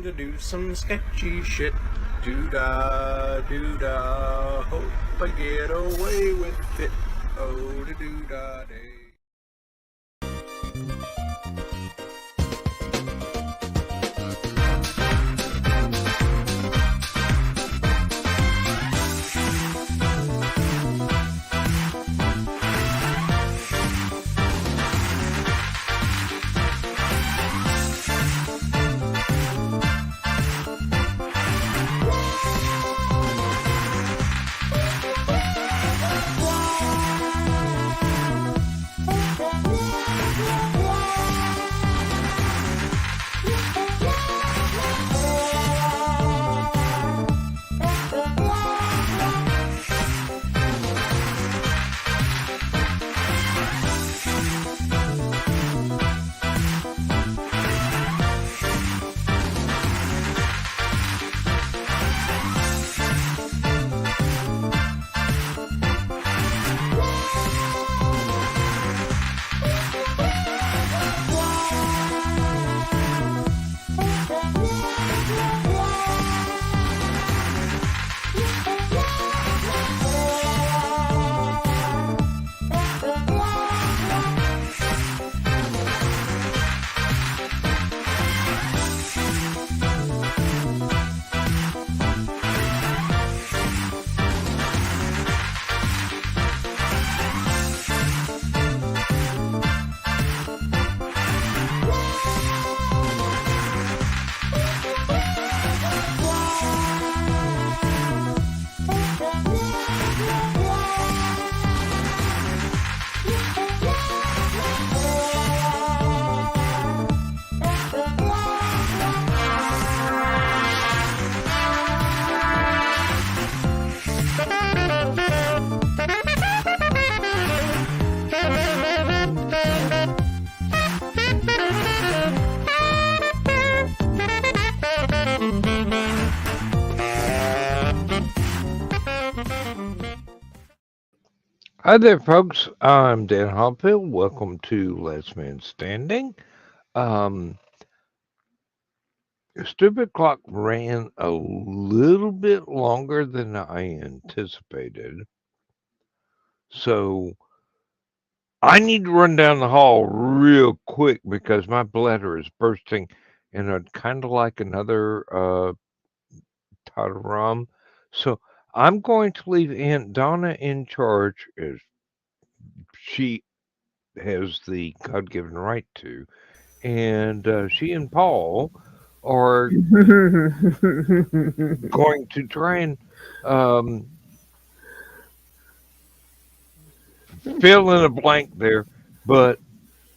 going to do some sketchy shit. Doo-dah, doo-dah, hope I get away with it. Oh, da doo-dah day. Hi there, folks. I'm Dan Hollifield. Welcome to Last Man Standing. Stupid Clock ran a little bit longer than I anticipated. So I need to run down the hall real quick because my bladder is bursting and I'd kind of like another tot of rum. So I'm going to leave Aunt Donna in charge as she has the God-given right to. And she and Paul are going to try and fill in a blank there, but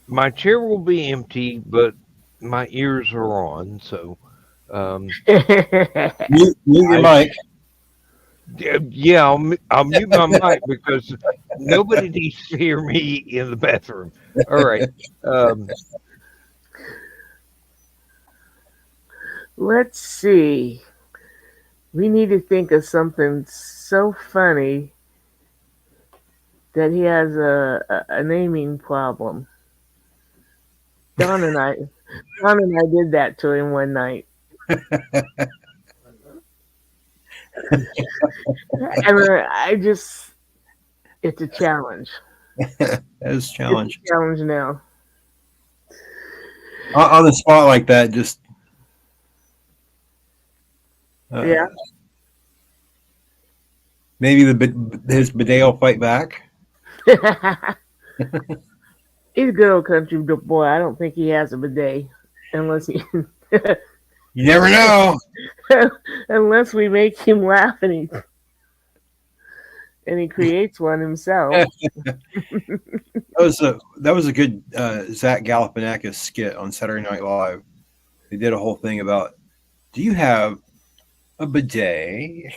my chair will be empty, but my ears are on, so Mute your mic. Yeah, I'll mute my mic because nobody needs to hear me in the bathroom. All right. Let's see. We need to think of something so funny that he has a naming problem. Don and I did that to him one night. And it's a challenge. That is a challenge. It's a challenge now. On the spot like that, just yeah. Maybe his bidet will fight back. He's a good old country boy. I don't think he has a bidet unless he. You never know. Unless we make him laugh and he creates one himself. That was a good Zach Galifianakis skit on Saturday Night Live. They did a whole thing about, do you have a bidet?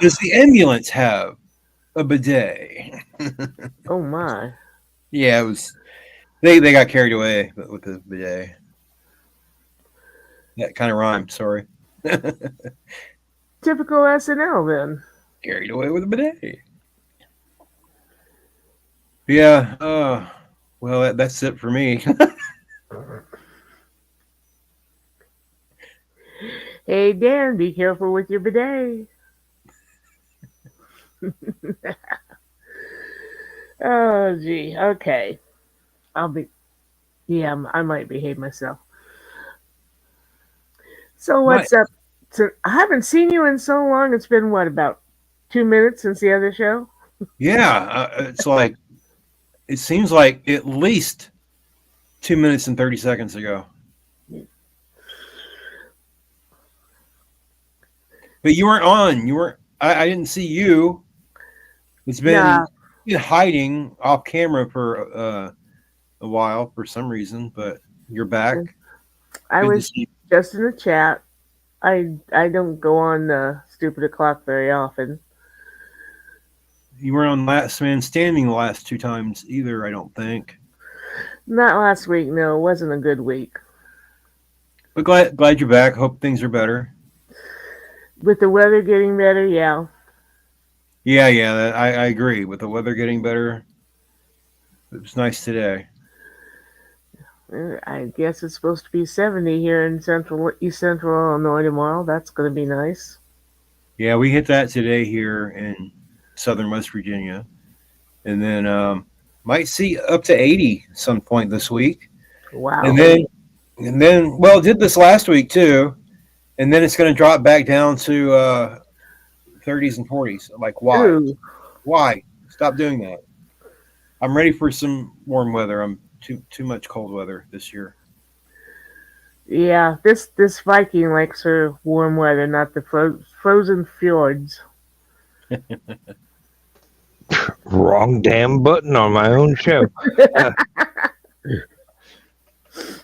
Does the ambulance have a bidet? Oh my. Yeah, it was. They got carried away with the bidet. That kind of rhymed. Sorry. Typical SNL then. Carried away with a bidet. Yeah. Well, that's it for me. Hey, Dan, be careful with your bidet. Oh, gee. Okay. I'll be. Yeah, I might behave myself. So My what's up? So I haven't seen you in so long. It's been what, about 2 minutes since the other show? yeah, it's like it seems like at least 2 minutes and 30 seconds ago. But you weren't on. You weren't. I didn't see you. It's been Nah, hiding off camera for a while for some reason, but you're back. I Good to was see you. just in the chat. I don't go on stupid o'clock very often. You weren't on Last Man Standing the last two times either. I don't think. Not last week. No, it wasn't a good week. But glad you're back. Hope things are better. With the weather getting better, yeah. Yeah. I agree. With the weather getting better, it was nice today. I guess it's supposed to be 70 here in East Central Illinois tomorrow. That's going to be nice. Yeah, we hit that today here in southern West Virginia, and then might see up to 80 some point this week, Wow. and then well, it did this last week too, and then it's going to drop back down to 30s and 40s. Like why? Ooh. Why? Stop doing that. I'm ready for some warm weather. I'm too much cold weather this year. Yeah, this Viking likes her warm weather, not the frozen fjords. Wrong damn button on my own show.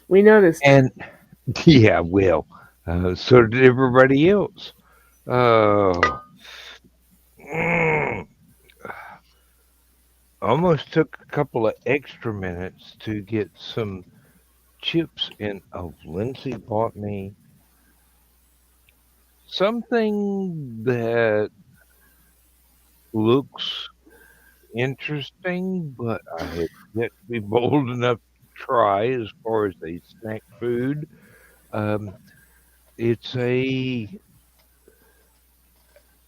We noticed. And yeah, well, so did everybody else. Mm, almost took a couple of extra minutes to get some chips in. Oh, Lindsay bought me something that looks interesting, but I have yet to be bold enough to try as far as a snack food. Um, it's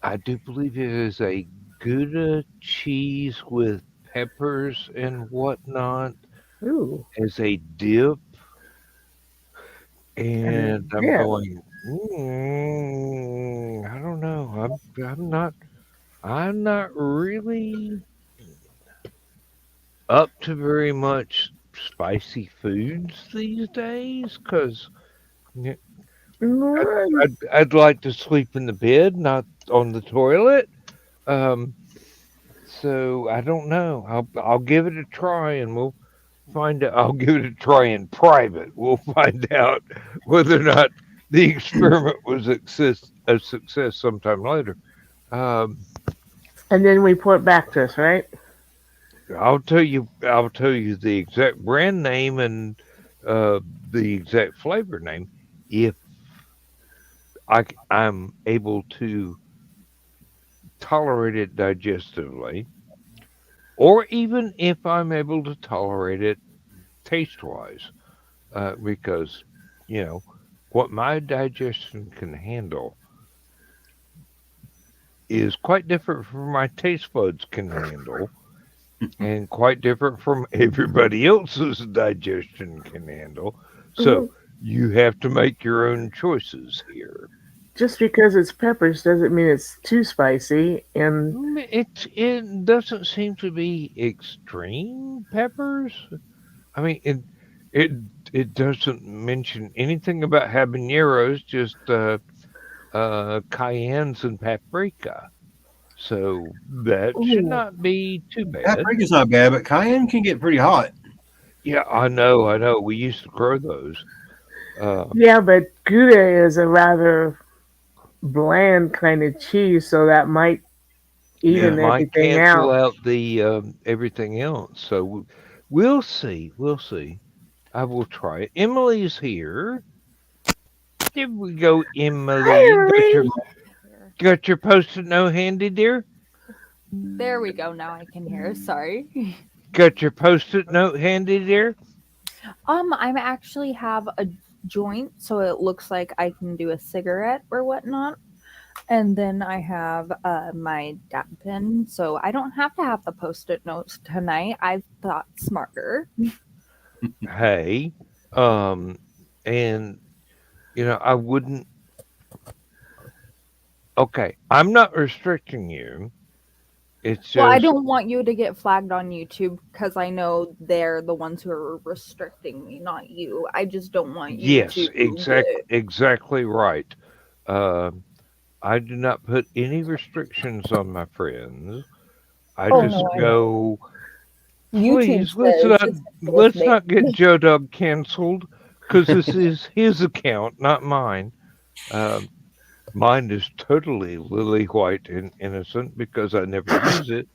I do believe it is a Gouda cheese with peppers and whatnot Ooh. as a dip. And I'm Yeah. going, I don't know. I'm not really up to very much spicy foods these days because Mm, I'd like to sleep in the bed, not on the toilet. Um, so I don't know. I'll give it a try, and we'll find out. I'll give it a try in private. We'll find out whether or not the experiment was a success sometime later. Um, And then report back to us, right? I'll tell you. I'll tell you the exact brand name and the exact flavor name if I'm able to tolerate it digestively, or even if I'm able to tolerate it taste wise, because you know what my digestion can handle is quite different from my taste buds can handle, and quite different from everybody else's digestion can handle. So Mhm. you have to make your own choices here. Just because it's peppers doesn't mean it's too spicy. And It doesn't seem to be extreme peppers. I mean it it doesn't mention anything about habaneros, just cayennes and paprika. So that should ooh, not be too bad. Paprika's not bad, but cayenne can get pretty hot. Yeah, I know. We used to grow those. yeah, but Gouda is a rather bland kind of cheese, so that might Yeah. even Might everything cancel out. out the everything else. So we'll see. We'll see. I will try it. Emily's here. There we go, Hi, Emily. Emily. Got your post-it note handy, dear? There we go. Now I can hear. Sorry. Got your post-it note handy there? I actually have a joint, so it looks like I can do a cigarette or whatnot. And then I have my dab pen, so I don't have to have the post-it notes tonight. I've thought smarter. Hey, and I wouldn't. Okay, I'm not restricting you. It's Well, I just don't want you to get flagged on YouTube because I know they're the ones who are restricting me, not you. I just don't want you yes, to get. exactly right. Uh, I do not put any restrictions on my friends. I Oh just no, I know. go, YouTube please says it's let's listening. not get Joe Dog canceled because this is his account, not mine. Um, Mine is totally lily white and innocent because I never use it.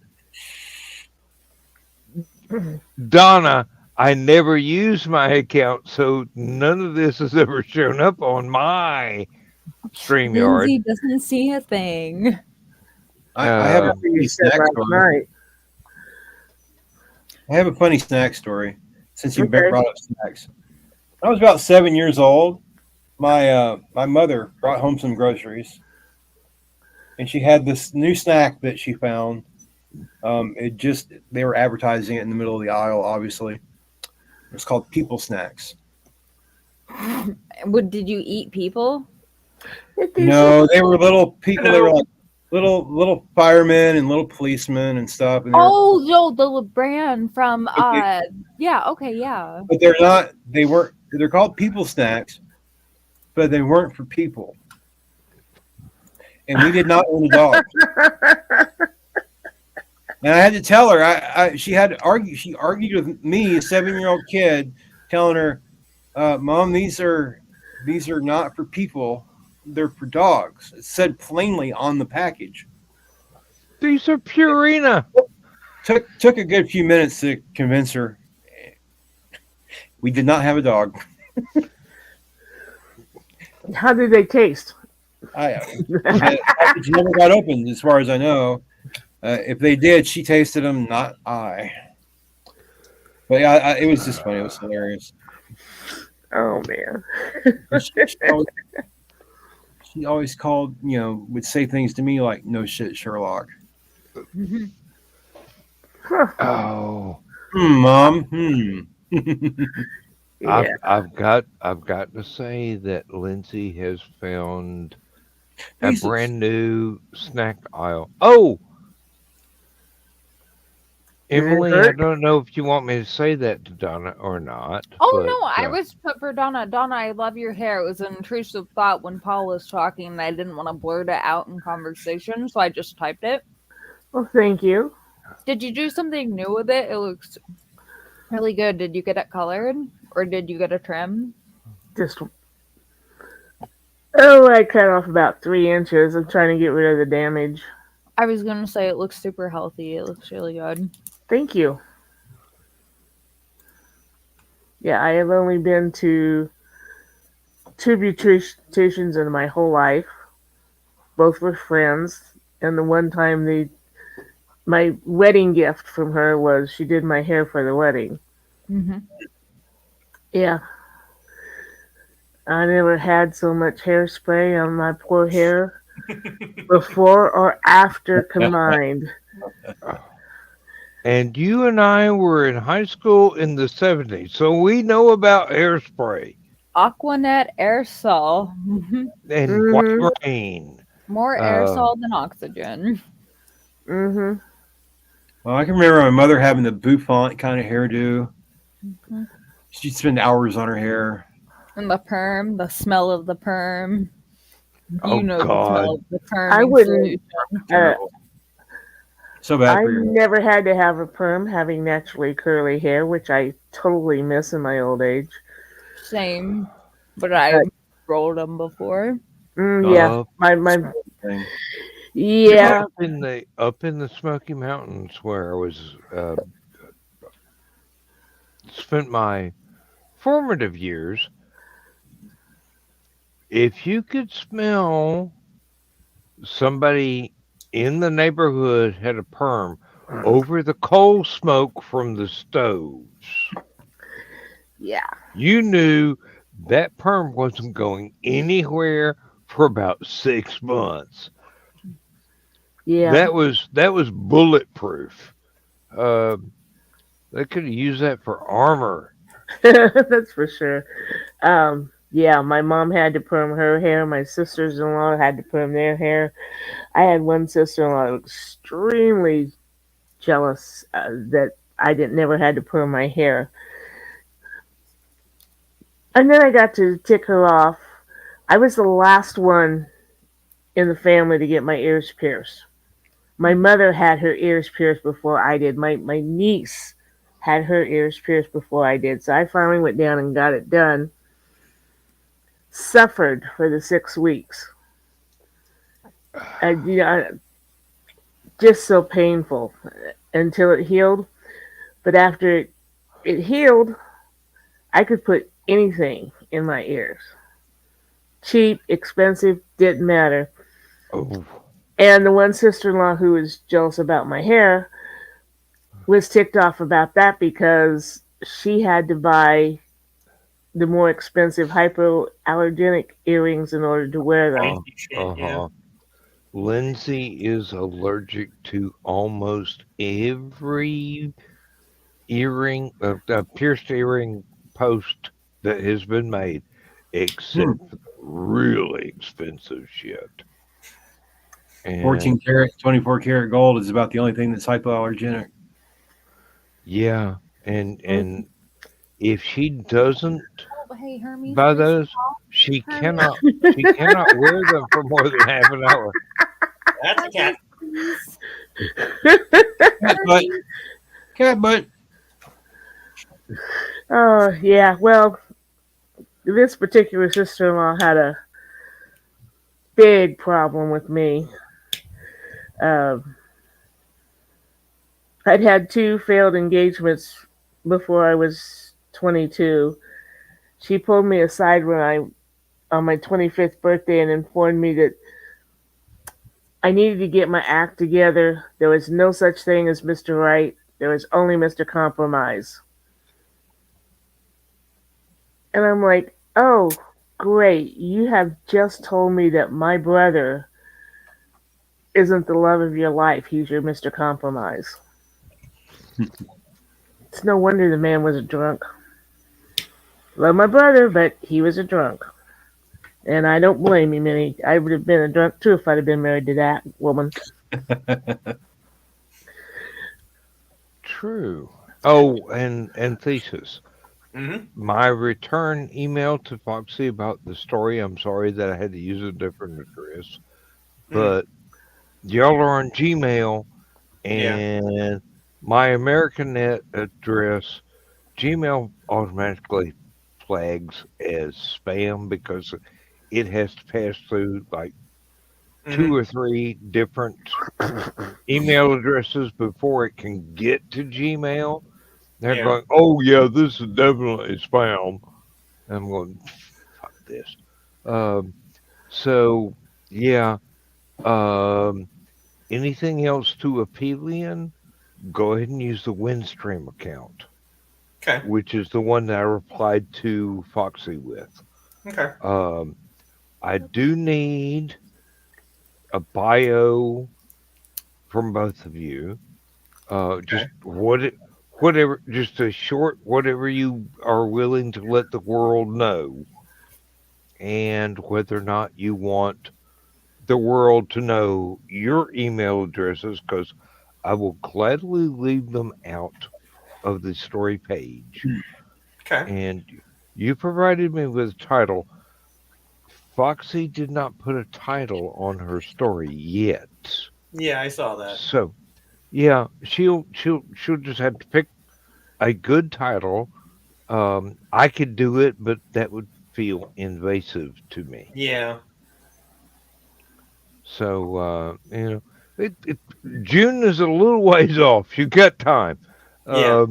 Donna, I never use my account, so none of this has ever shown up on my StreamYard. Lindsay doesn't see a thing. I have a Um, You funny said snack last story. night. I have a funny snack story since you Okay. brought up snacks. I was about 7 years old. My mother brought home some groceries, and she had this new snack that she found. They were advertising it in the middle of the aisle. Obviously, it's called People Snacks. Did you eat people? No, they were little people. They were like little firemen and little policemen and stuff. And Oh, no, the brand from Okay. yeah, okay, yeah. But they're not. They weren't. They're called People Snacks, but they weren't for people. And we did not own a dog. And I had to tell her. She had to argue. She argued with me, a 7-year-old kid, telling her, "Mom, these are not for people. They're for dogs." It said plainly on the package. these are Purina. Took a good few minutes to convince her. We did not have a dog. How did they taste? The package never got opened, as far as I know. If they did, she tasted them, not I. But yeah, it was just funny. It was hilarious. Oh man. She always called, would say things to me like, "No shit, Sherlock." Oh, Mom. Yeah. I've got to say that Lindsay has found a These- brand new snack aisle. Oh, Emily, I hurt? don't know if you want me to say that to Donna or not. Oh but, no, I was put for Donna. Donna, I love your hair. It was an intrusive thought when Paul was talking, and I didn't want to blurt it out in conversation, so I just typed it. Well, thank you. Did you do something new with it? It looks really good. Did you get it colored, or did you get a trim? Just I cut off about 3 inches. I'm trying to get rid of the damage. I was gonna say it looks super healthy. It looks really good. Thank you. Yeah, I have only been to 2 beauticians in my whole life. Both were friends, and the one time my wedding gift from her was she did my hair for the wedding. Mm-hmm. Yeah. I never had so much hairspray on my poor hair before or after combined. And you and I were in high school in the 70s, so we know about hairspray Aquanet aerosol. and white rain. More aerosol than oxygen. Mm-hmm. Well, I can remember my mother having the bouffant kind of hairdo. Mm-hmm. She'd spend hours on her hair. And the perm, the smell of the perm. Oh, The God. smell of the perm. I wouldn't. So bad I for you. never had to have a perm, having naturally curly hair, which I totally miss in my old age. Same, but I rolled them before. Yeah, my Thing. yeah. Up in the Smoky Mountains where I was spent my formative years. If you could smell somebody in the neighborhood had a perm, over the coal smoke from the stoves. Yeah. You knew that perm wasn't going anywhere for about 6 months. Yeah. That was bulletproof. Uh, they could have used that for armor. That's for sure. Yeah, my mom had to perm her hair. My sisters in law had to perm their hair. I had one sister in law extremely jealous that I didn't never had to perm my hair. And then I got to tick her off. I was the last one in the family to get my ears pierced. My mother had her ears pierced before I did. My niece had her ears pierced before I did. So I finally went down and got it done. Suffered for the 6 weeks. Just so painful until it healed. But after it healed, I could put anything in my ears. Cheap, expensive, didn't matter. Oh, And the one sister in law who was jealous about my hair was ticked off about that because she had to buy the more expensive hypoallergenic earrings in order to wear them. Fancy shit, yeah. uh-huh. Lindsay is allergic to almost every earring, pierced earring post that has been made, except Hmm. for the really expensive shit. 14 And karat, 24 karat gold is about the only thing that's hypoallergenic. yeah, and if she doesn't Oh, hey, Hermes, buy please those, stop. she Hermes, cannot wear them for more than half an hour. That's a cat. please. Cat butt. Cat butt. Oh, yeah. Well, this particular sister in law had a big problem with me. Uh, I'd had two failed engagements before I was 22. She pulled me aside on my 25th birthday, and informed me that I needed to get my act together. There was no such thing as Mr. Right. There was only Mr. Compromise. And I'm like, oh, great. You have just told me that my brother isn't the love of your life. He's your Mr. Compromise. It's no wonder the man was a drunk. Love my brother, but he was a drunk. And I don't blame him any. I would have been a drunk too if I'd have been married to that woman. True. Oh, and thesis. Mm-hmm. My return email to Foxy about the story. I'm sorry that I had to use a different address, but y'all are on Gmail, Yeah. and my AmericanNet address, Gmail automatically flags as spam because it has to pass through like two or three different email addresses before it can get to Gmail. They're Yeah. going, oh yeah, this is definitely spam. And I'm going, fuck this. Um, so yeah. Um, anything else to Aphelion? Go ahead and use the Windstream account, Okay. which is the one that I replied to Foxy with. Okay. I do need a bio from both of you. Just whatever, just a short whatever you are willing to let the world know, and whether or not you want the world to know your email addresses, because I will gladly leave them out of the story page. Okay. And you provided me with a title. Foxy did not put a title on her story yet. Yeah, I saw that. So yeah, she'll just have to pick a good title. I could do it, but that would feel invasive to me. Yeah. So June is a little ways off. You got time. Yeah.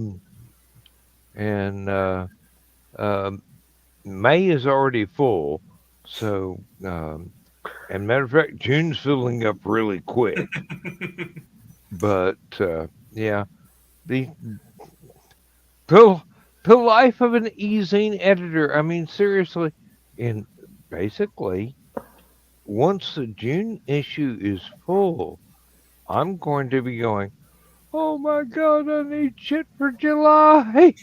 And um, May is already full. So, and matter of fact, June's filling up really quick. But Yeah. The the the life of an e-zine editor. I mean, seriously. And basically, once the June issue is full, I'm going to be going, oh my God, I need shit for July.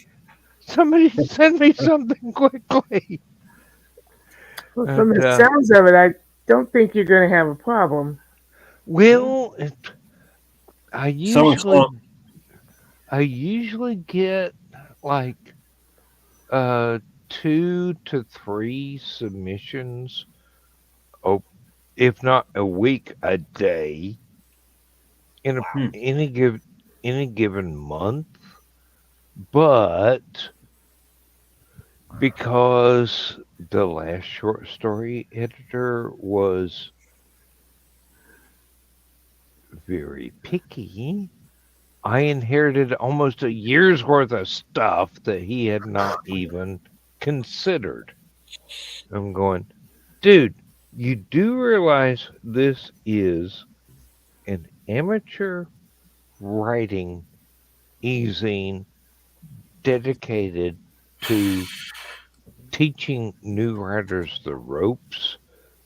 Somebody send me something quickly. Well, from And, the sounds of it, I don't think you're going to have a problem. well, I Someone's usually on. I usually get like uh 2 to 3 submissions, oh, if not a week, a day in a Hmm. any given month. But because the last short story editor was very picky, I inherited almost a year's worth of stuff that he had not even considered. I'm going, dude, you do realize this is an amateur writing e-zine dedicated to teaching new writers the ropes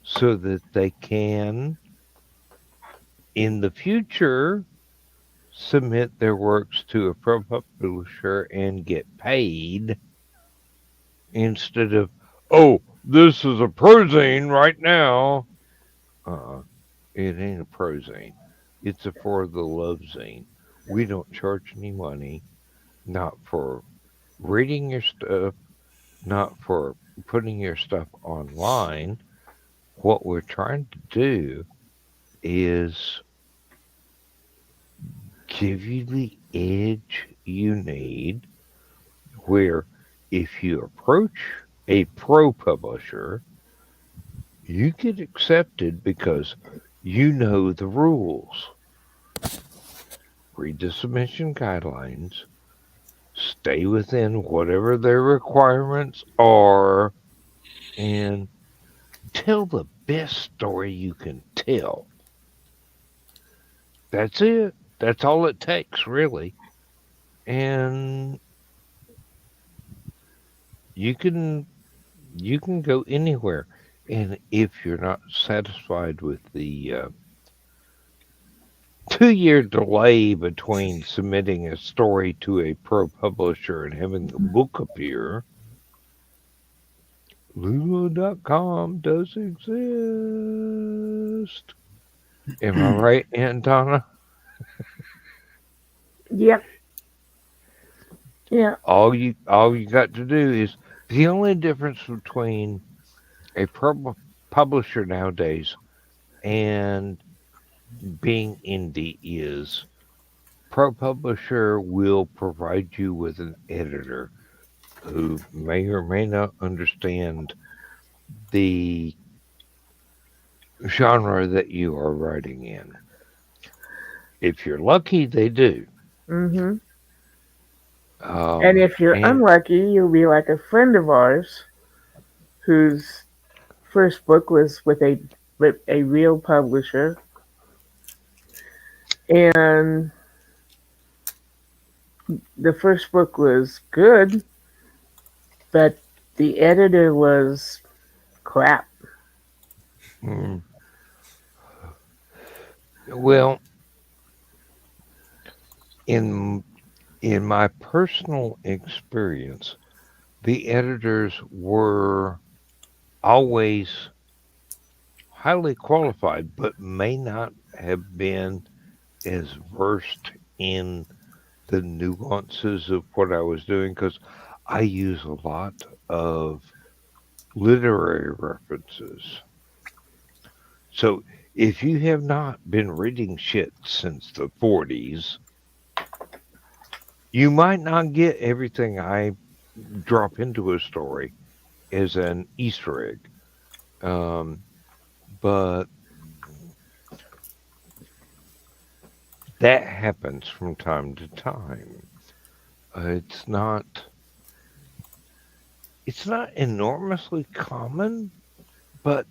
so that they can, in the future, submit their works to a pro publisher and get paid instead of, oh, this is a prozine right now. Uh, it ain't a prozine. It's a for the love zine. We don't charge any money, not for reading your stuff, not for putting your stuff online. What we're trying to do is give you the edge you need where if you approach a pro publisher, you get accepted because you know the rules. Read the submission guidelines, stay within whatever their requirements are, and tell the best story you can tell. That's it. That's all it takes, really. And you can you can go anywhere. And if you're not satisfied with the 2 year delay between submitting a story to a pro publisher and having the book appear, Lulu.com does exist. Am I right, Aunt Donna? Yep. Yeah. All you got to do is the only difference between a publisher nowadays and being indie is pro publisher will provide you with an editor who may or may not understand the genre that you are writing in. If you're lucky, they do. Mm-hmm. And if you're And unlucky, you'll be like a friend of ours whose first book was with a real publisher, and the first book was good, but the editor was crap. mm, well, in in my personal experience, the editors were always highly qualified, but may not have been as versed in the nuances of what I was doing because I use a lot of literary references. So if you have not been reading shit since the 40s, you might not get everything I drop into a story as an Easter egg. Um, but that happens from time to time. It's not enormously common, but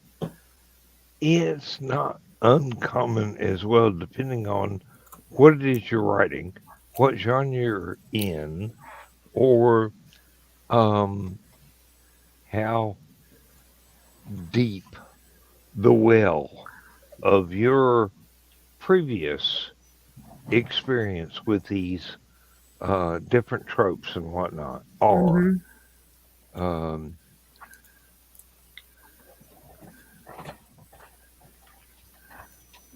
it's not uncommon as well, depending on what it is you're writing what genre you're in, or how deep the well of your previous experience with these different tropes and whatnot are. Hmm. Um,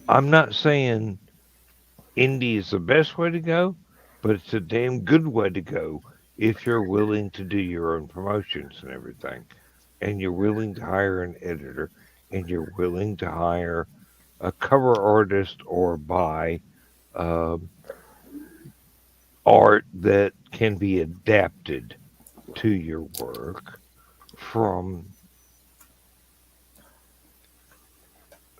I'm not saying indie is the best way to go, but it's a damn good way to go if you're willing to do your own promotions and everything, and you're willing to hire an editor, and you're willing to hire a cover artist or buy um, art that can be adapted to your work from,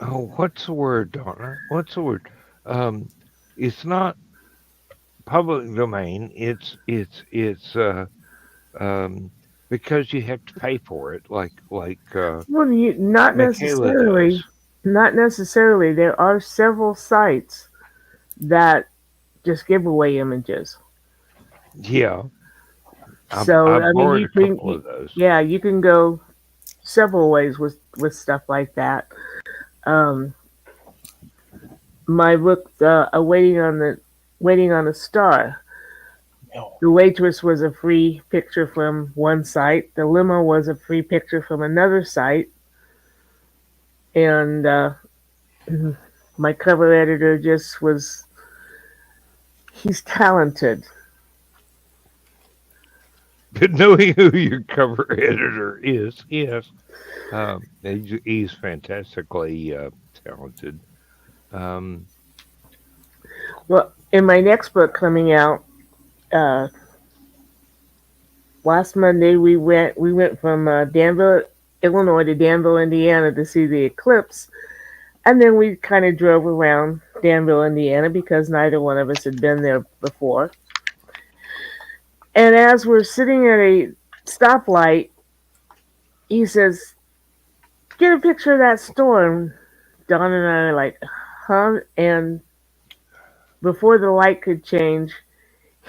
oh, what's the word, Donna? What's the word? Um, it's not public domain. It's um, because you have to pay for it, like Well, not Michaela does. necessarily. Not necessarily. There are several sites that just give away images. Yeah, So I've I mean, borrowed a couple of those. yeah, you can go several ways with stuff like that. Um, my book, Waiting on a Star. No. The waitress was a free picture from one site. The limo was a free picture from another site, and my cover editor just was. He's talented. But knowing who your cover editor is, yes, he's fantastically talented. Um, Well, in my next book coming out, uh, last Monday we went from Danville, Illinois to Danville, Indiana to see the eclipse, and then we kind of drove around Danville, Indiana because neither one of us had been there before. And as we're sitting at a stoplight, he says, "Get a picture of that storm." Don and I are like, "Huh?" And before the light could change,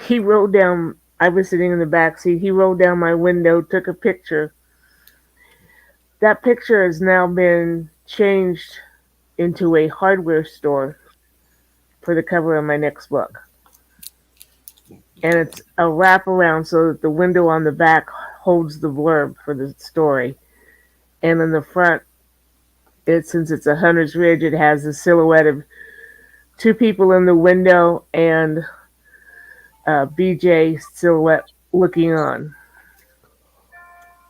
he rolled down. I was sitting in the back seat. He rolled down my window, took a picture. That picture has now been changed into a hardware store for the cover of my next book. And it's a wraparound so that the window on the back holds the blurb for the story. And in the front, since it's a Hunter's Ridge, it has the silhouette of two people in the window and BJ silhouette looking on.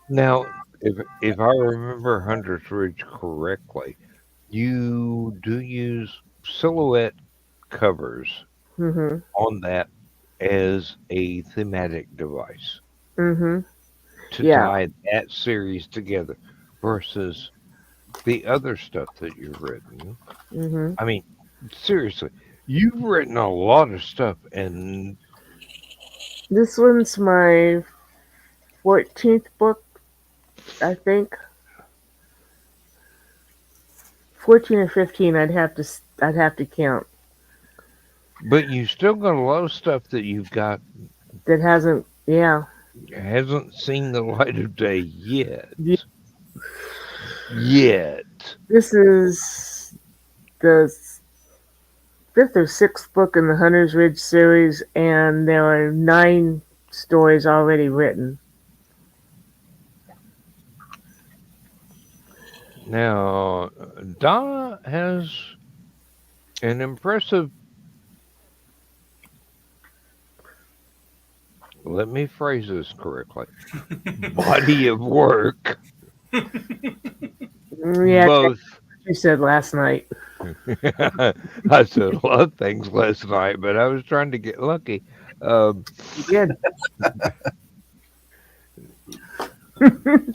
Now, if I remember Hunter's Ridge correctly, you do use silhouette covers Mhm. on that as a thematic device Mhm. to Yeah. tie that series together versus the other stuff that you've written. Mhm. I mean, seriously, you've written a lot of stuff, and This one's my 14th book, I think. 14 or 15. I'd have to count. but you still got a lot of stuff that you've got That hasn't. Yeah. hasn't seen the light of day yet. Yeah. Yet. This is the fifth or sixth book in the Hunter's Ridge series, and there are 9 stories already written. Now, Donna has an impressive, let me phrase this correctly, body of work. Yeah, that's Both. what you said last night. I said a lot of things last night, but I was trying to get lucky. Um, You did.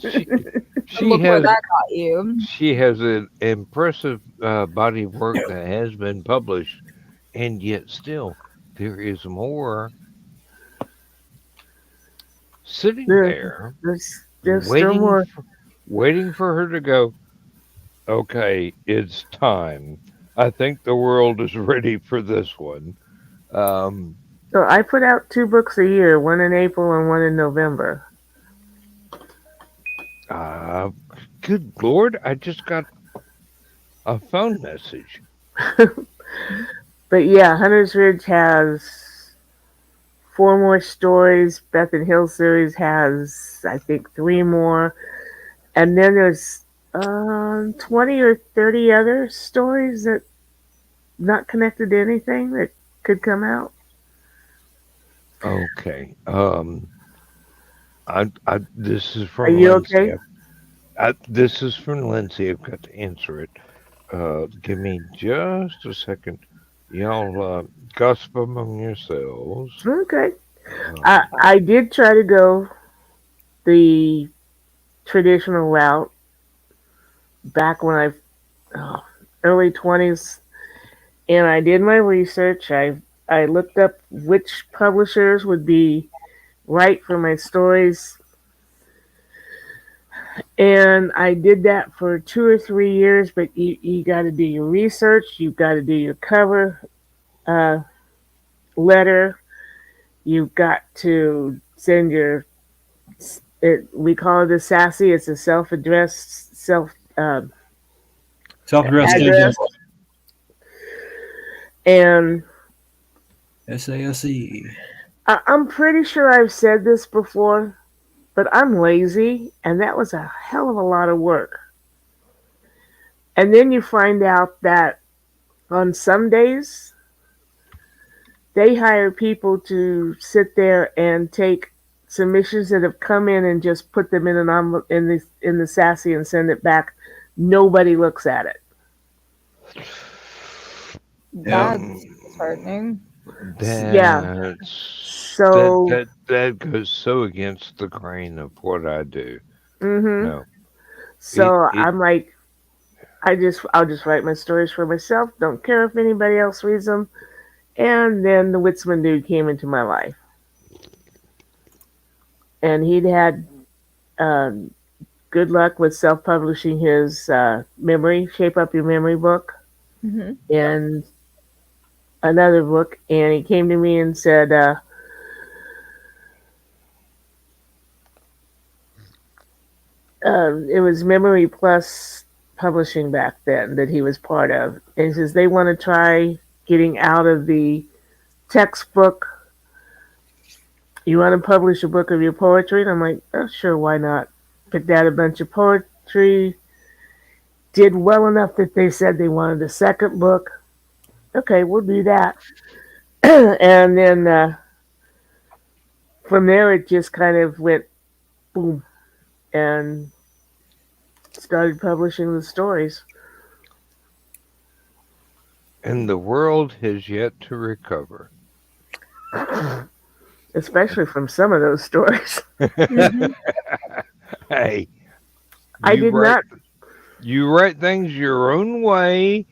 she, she Look where has that got you. she has an impressive body of work that has been published, and yet still there is more sitting there There's still more. waiting for her to go, okay, it's time. I think the world is ready for this one. Um, So I put out 2 books a year, one in April and one in November. Uh, good Lord, I just got a phone message. But yeah, Hunter's Ridge has 4 more stories. Beth and Hill series has, I think, 3 more. And then there's 20 or 30 other stories that not connected to anything that could come out. Okay. This is Are from you Lindsay. okay? This is from Lindsay. I've got to answer it. Give me just a second. Y'all gossip among yourselves. Okay. Uh, I did try to go the traditional route back when early 20s, and I did my research. I looked up which publishers would be right for my stories, and I did that for 2 or 3 years. But you got to do your research. You've got to do your cover uh, letter. You've got to send your we call it a sassy. It's a self-addressed Self-addressed address, agent. and SASE. I'm pretty sure I've said this before, but I'm lazy, and that was a hell of a lot of work. And then you find out that on some days, they hire people to sit there and take submissions that have come in and just put them in an envelope in the sassy and send it back. Nobody looks at it. That's um, disheartening. Yeah. that's So, that goes so against the grain of what I do. hmm No, so it I'm like, I'll just write my stories for myself. Don't care if anybody else reads them. And then the Witzman dude came into my life, and he'd had um, good luck with self-publishing his memory, Shape Up Your Memory book, Hmm. and another book. And he came to me and said, it was Memory Plus Publishing back then that he was part of. And he says, they want to try getting out of the textbook. You want to publish a book of your poetry? And I'm like, oh, sure, why not? Picked out a bunch of poetry, did well enough that they said they wanted a second book. Okay, we'll do that. And then from there, it just kind of went boom and started publishing the stories, and the world has yet to recover. especially from some of those stories. Hmm. Hey, I you did write not. you write things your own way,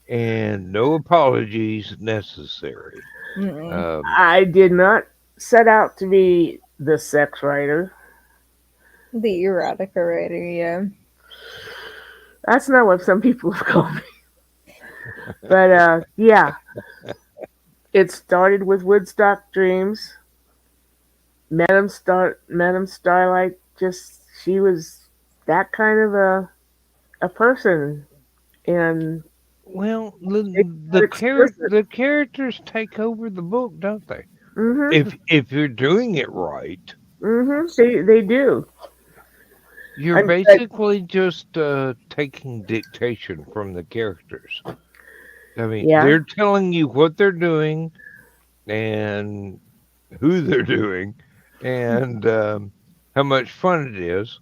and no apologies necessary. Mm-mm. Um, I did not set out to be the sex writer. The erotica writer, yeah. That's not what some people have called me. But yeah, it started with Woodstock Dreams. Madame Starlight. Just she was that kind of a person, and well, it got explicit. the characters take over the book, don't they? Mhm. If you're doing it right, Mhm. They do. you're In fact, basically just taking dictation from the characters. I mean, yeah. they're telling you what they're doing and who they're doing and how much fun it is.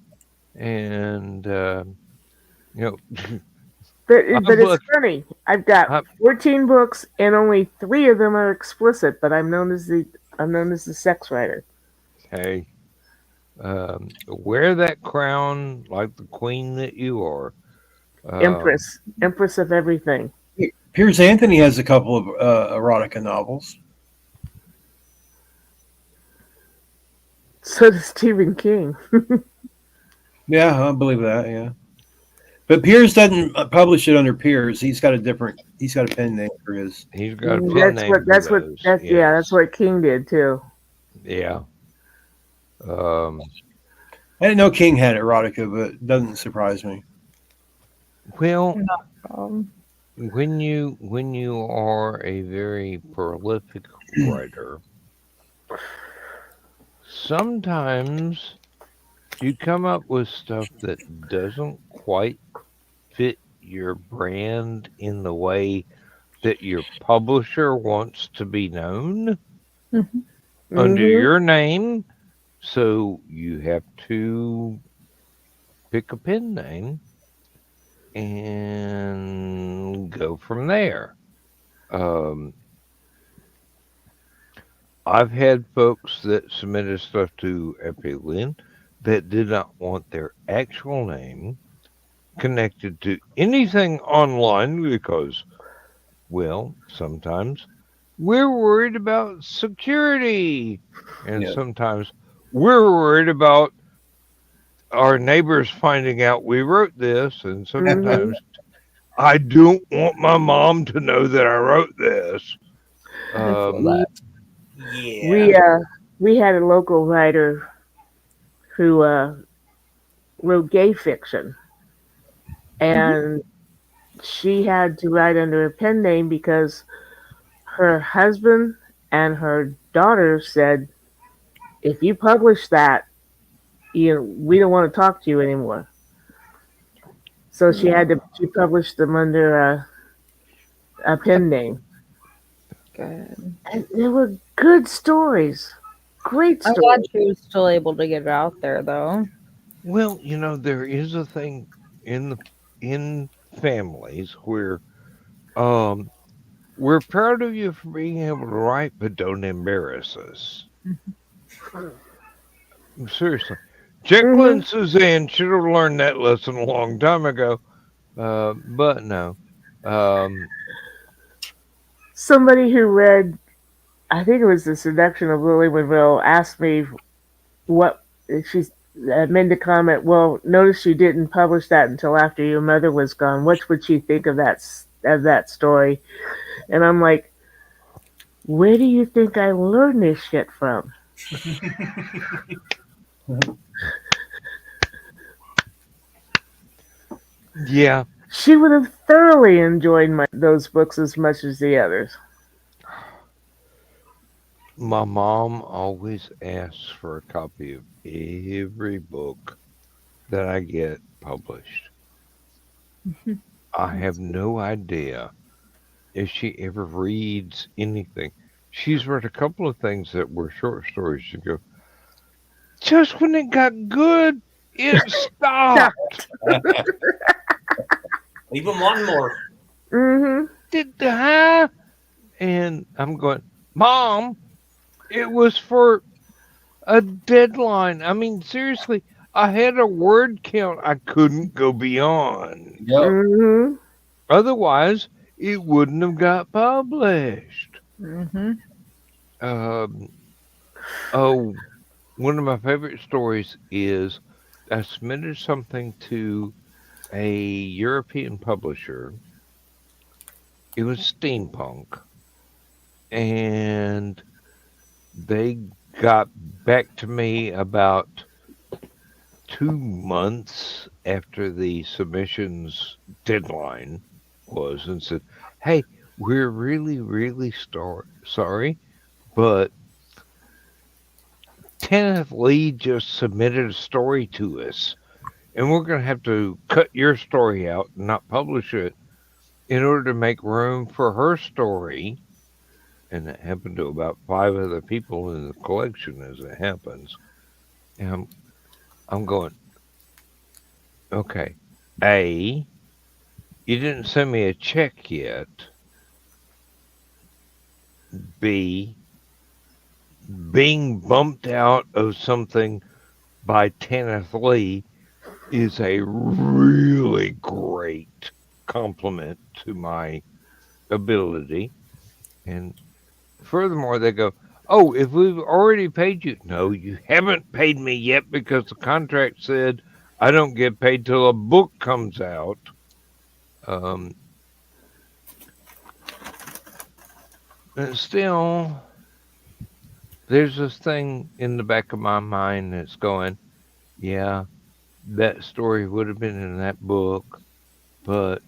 And you know, But I'm it's look. funny. I've got I, 14 books, and only 3 of them are explicit. But I'm known as the sex writer, hey, wear that crown like the queen that you are. Um, Empress of everything. Piers Anthony has a couple of erotica novels. So does Stephen King. Yeah, I believe that. Yeah, But Piers doesn't publish it under Piers. He's got a pen name for his. He's got a pen name for those. That's what King did too. Yeah. I didn't know King had erotica, but it doesn't surprise me. Well, Um, when you are a very prolific writer, sometimes you come up with stuff that doesn't quite fit your brand in the way that your publisher wants to be known under your name. So you have to pick a pen name and go from there. I've had folks that submitted stuff to Aphelion that did not want their actual name connected to anything online because, well, sometimes we're worried about security, and sometimes we're worried about our neighbors finding out we wrote this, and sometimes I don't want my mom to know that I wrote this. We had a local writer who wrote gay fiction, and she had to write under a pen name because her husband and her daughter said, "If you publish that, we don't want to talk to you anymore." So she published them under a pen name. good. And they were good stories. Great I'm stories. glad she was still able to get it out there, though. Well, there is a thing in families where we're proud of you for being able to write, but don't embarrass us. Seriously. Jekyll and Suzanne should have learned that lesson a long time ago, but no. Somebody who read, I think it was The Seduction of Lily Monroe, asked me what she made the comment. Well, notice you didn't publish that until after your mother was gone. What would she think of that story? And I'm like, where do you think I learned this shit from? Yeah. She would have thoroughly enjoyed those books as much as the others. My mom always asks for a copy of every book that I get published. I have no idea if she ever reads anything. She's read a couple of things that were short stories. She goes, just when it got good, it stopped. Leave them wanting more. And I'm going, Mom, it was for a deadline. I mean, seriously, I had a word count I couldn't go beyond. Yep. Otherwise, it wouldn't have got published. One of my favorite stories is I submitted something to a European publisher. It was steampunk. And they got back to me about 2 months after the submissions deadline was and said, hey, we're really, really sorry, but Kenneth Lee just submitted a story to us, and we're going to have to cut your story out and not publish it in order to make room for her story. And it happened to about 5 other people in the collection as it happens. And I'm going, okay, A, you didn't send me a check yet. B, being bumped out of something by Kenneth Lee is a really great compliment to my ability. And furthermore, they go, oh, if we've already paid you. No, you haven't paid me yet because the contract said I don't get paid till a book comes out. And still, there's this thing in the back of my mind that's going, yeah, that story would have been in that book, but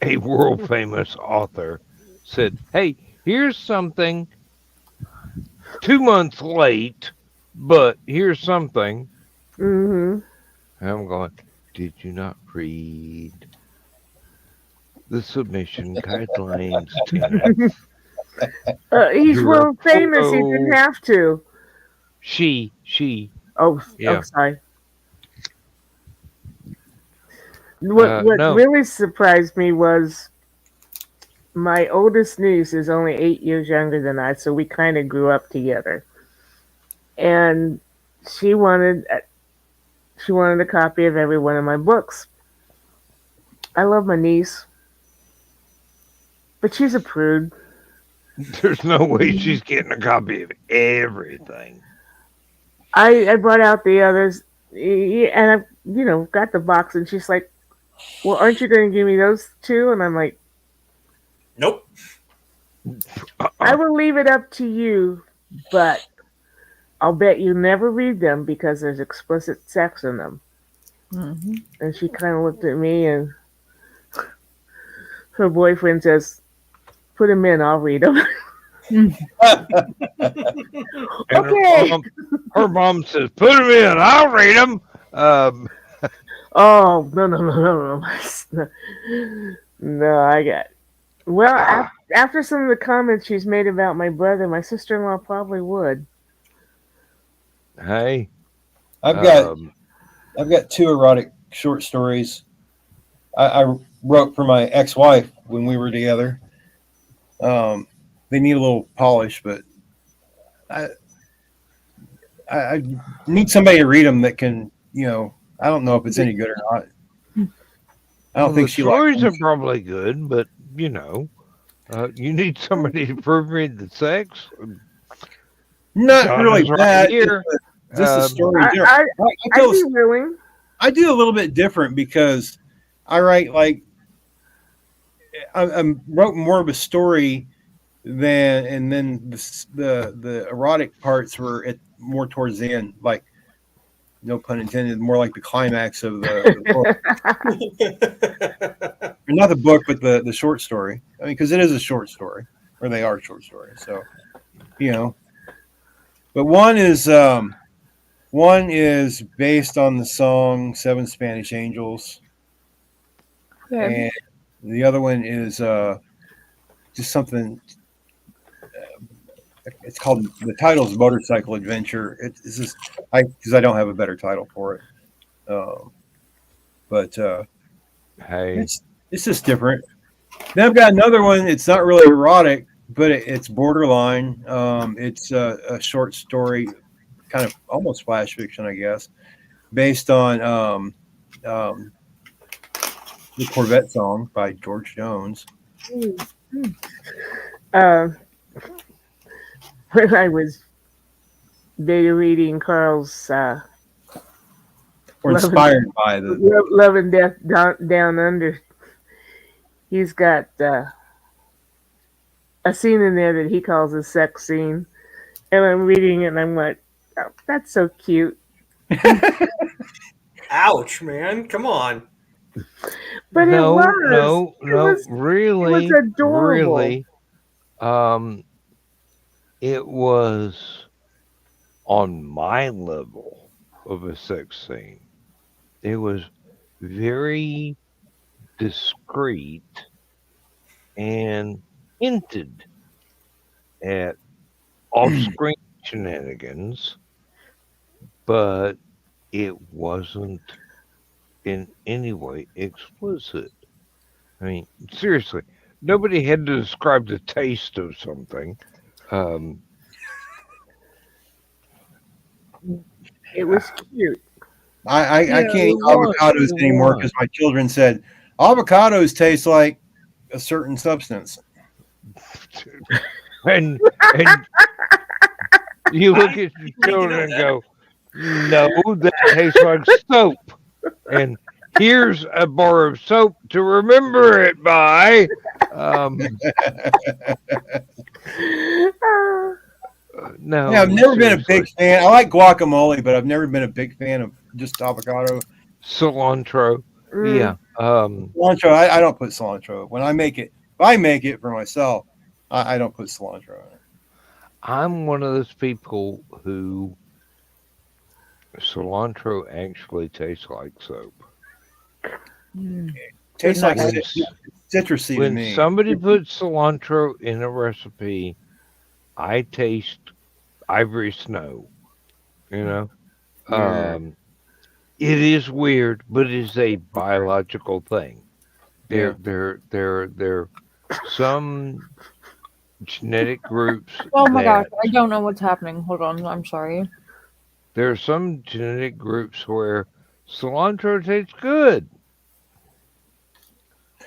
a world famous author said, hey, here's something 2 months late, but here's something. Mm-hmm. And I'm going, did you not read the submission guidelines, Tina? He's You're a world famous. He photo- didn't have to. She. Oh, Yeah. sorry. What No. really surprised me was my oldest niece is only 8 years younger than I, so we kind of grew up together. And she wanted a copy of every one of my books. I love my niece, but she's a prude. There's no way she's getting a copy of everything. I brought out the others, and I got the box, and she's like, well, aren't you going to give me those too? And I'm like, Nope. I will leave it up to you, but I'll bet you never read them because there's explicit sex in them. Mm-hmm. And she kind of looked at me, and her boyfriend says, put them in, I'll read them. Okay. Her mom says, put them in, I'll read them. Oh, no. No, I got it. Well, after some of the comments she's made about my brother, my sister-in-law probably would. Hey. I've got 2 erotic short stories I wrote for my ex-wife when we were together. They need a little polish, but I need somebody to read them that can, I don't know if it's any good or not. I don't think she likes stories them. are probably good, but you need somebody to proofread the sex. Not John really is right bad. here. Just a story. I'd be willing. I do a little bit different because I write like I wrote more of a story and then the erotic parts were more towards the end, like no pun intended, more like the climax of the book. Or not the book, but the short story. I mean, because it is a short story, or they are short stories. So, but one is based on the song Seven Spanish Angels. Okay. And the other one is just something. It's called, the title is Motorcycle Adventure. It's just because I don't have a better title for it. But Hey, it's just different. Then I've got another one. It's not really erotic, but it's borderline. It's a short story, kind of almost flash fiction, I guess, based on the Corvette song by George Jones. When I was beta reading Carl's Or inspired by the Love and Death Down Under, he's got a scene in there that he calls a sex scene, and I'm reading it and I'm like, oh, that's so cute. Ouch, man. Come on. But no, it was really, adorable. really. It was on my level of a sex scene. It was very discreet and hinted at off-screen shenanigans, but it wasn't in any way explicit. I mean, seriously, nobody had to describe the taste of something. It was cute. I can't eat avocados anymore because my children said avocados taste like a certain substance. And you look at your children and go, No, that tastes like soap. And here's a bar of soap to remember it by. Um, no, Yeah, I've never been a seriously. big fan. I like guacamole, but I've never been a big fan of just avocado. Cilantro. Mm, Yeah. Cilantro, I don't put cilantro. When I make it, if I make it for myself, I don't put cilantro in it. I'm one of those people who cilantro actually tastes like soap. mm. Tastes not like When, citrusy to when me. somebody puts cilantro in a recipe, I taste ivory snow, you know? Weird. It is weird, but it is a biological thing. Yeah. There some genetic groups Oh my gosh, that I don't know what's happening. Hold on, I'm sorry. there are some genetic groups where cilantro tastes good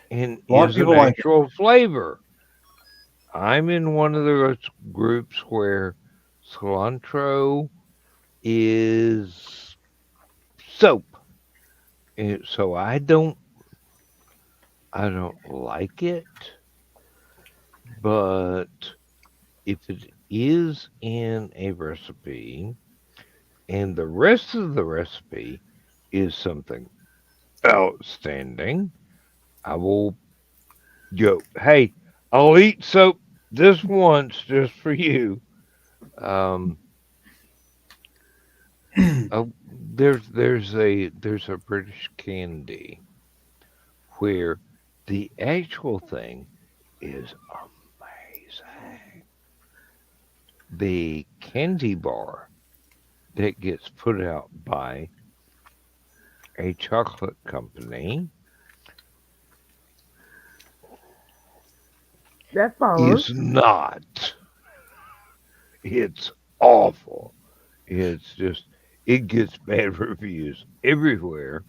and A lot of is an people like it. actual flavor. I'm in one of those groups where cilantro is soap. So I don't like it, but if it is in a recipe and the rest of the recipe is something outstanding, I will go, hey, I'll eat soap this once just for you. Um, there's a British candy where the actual thing is amazing. The candy bar that gets put out by a chocolate company That follows. is not. It's awful. It's just it gets bad reviews everywhere.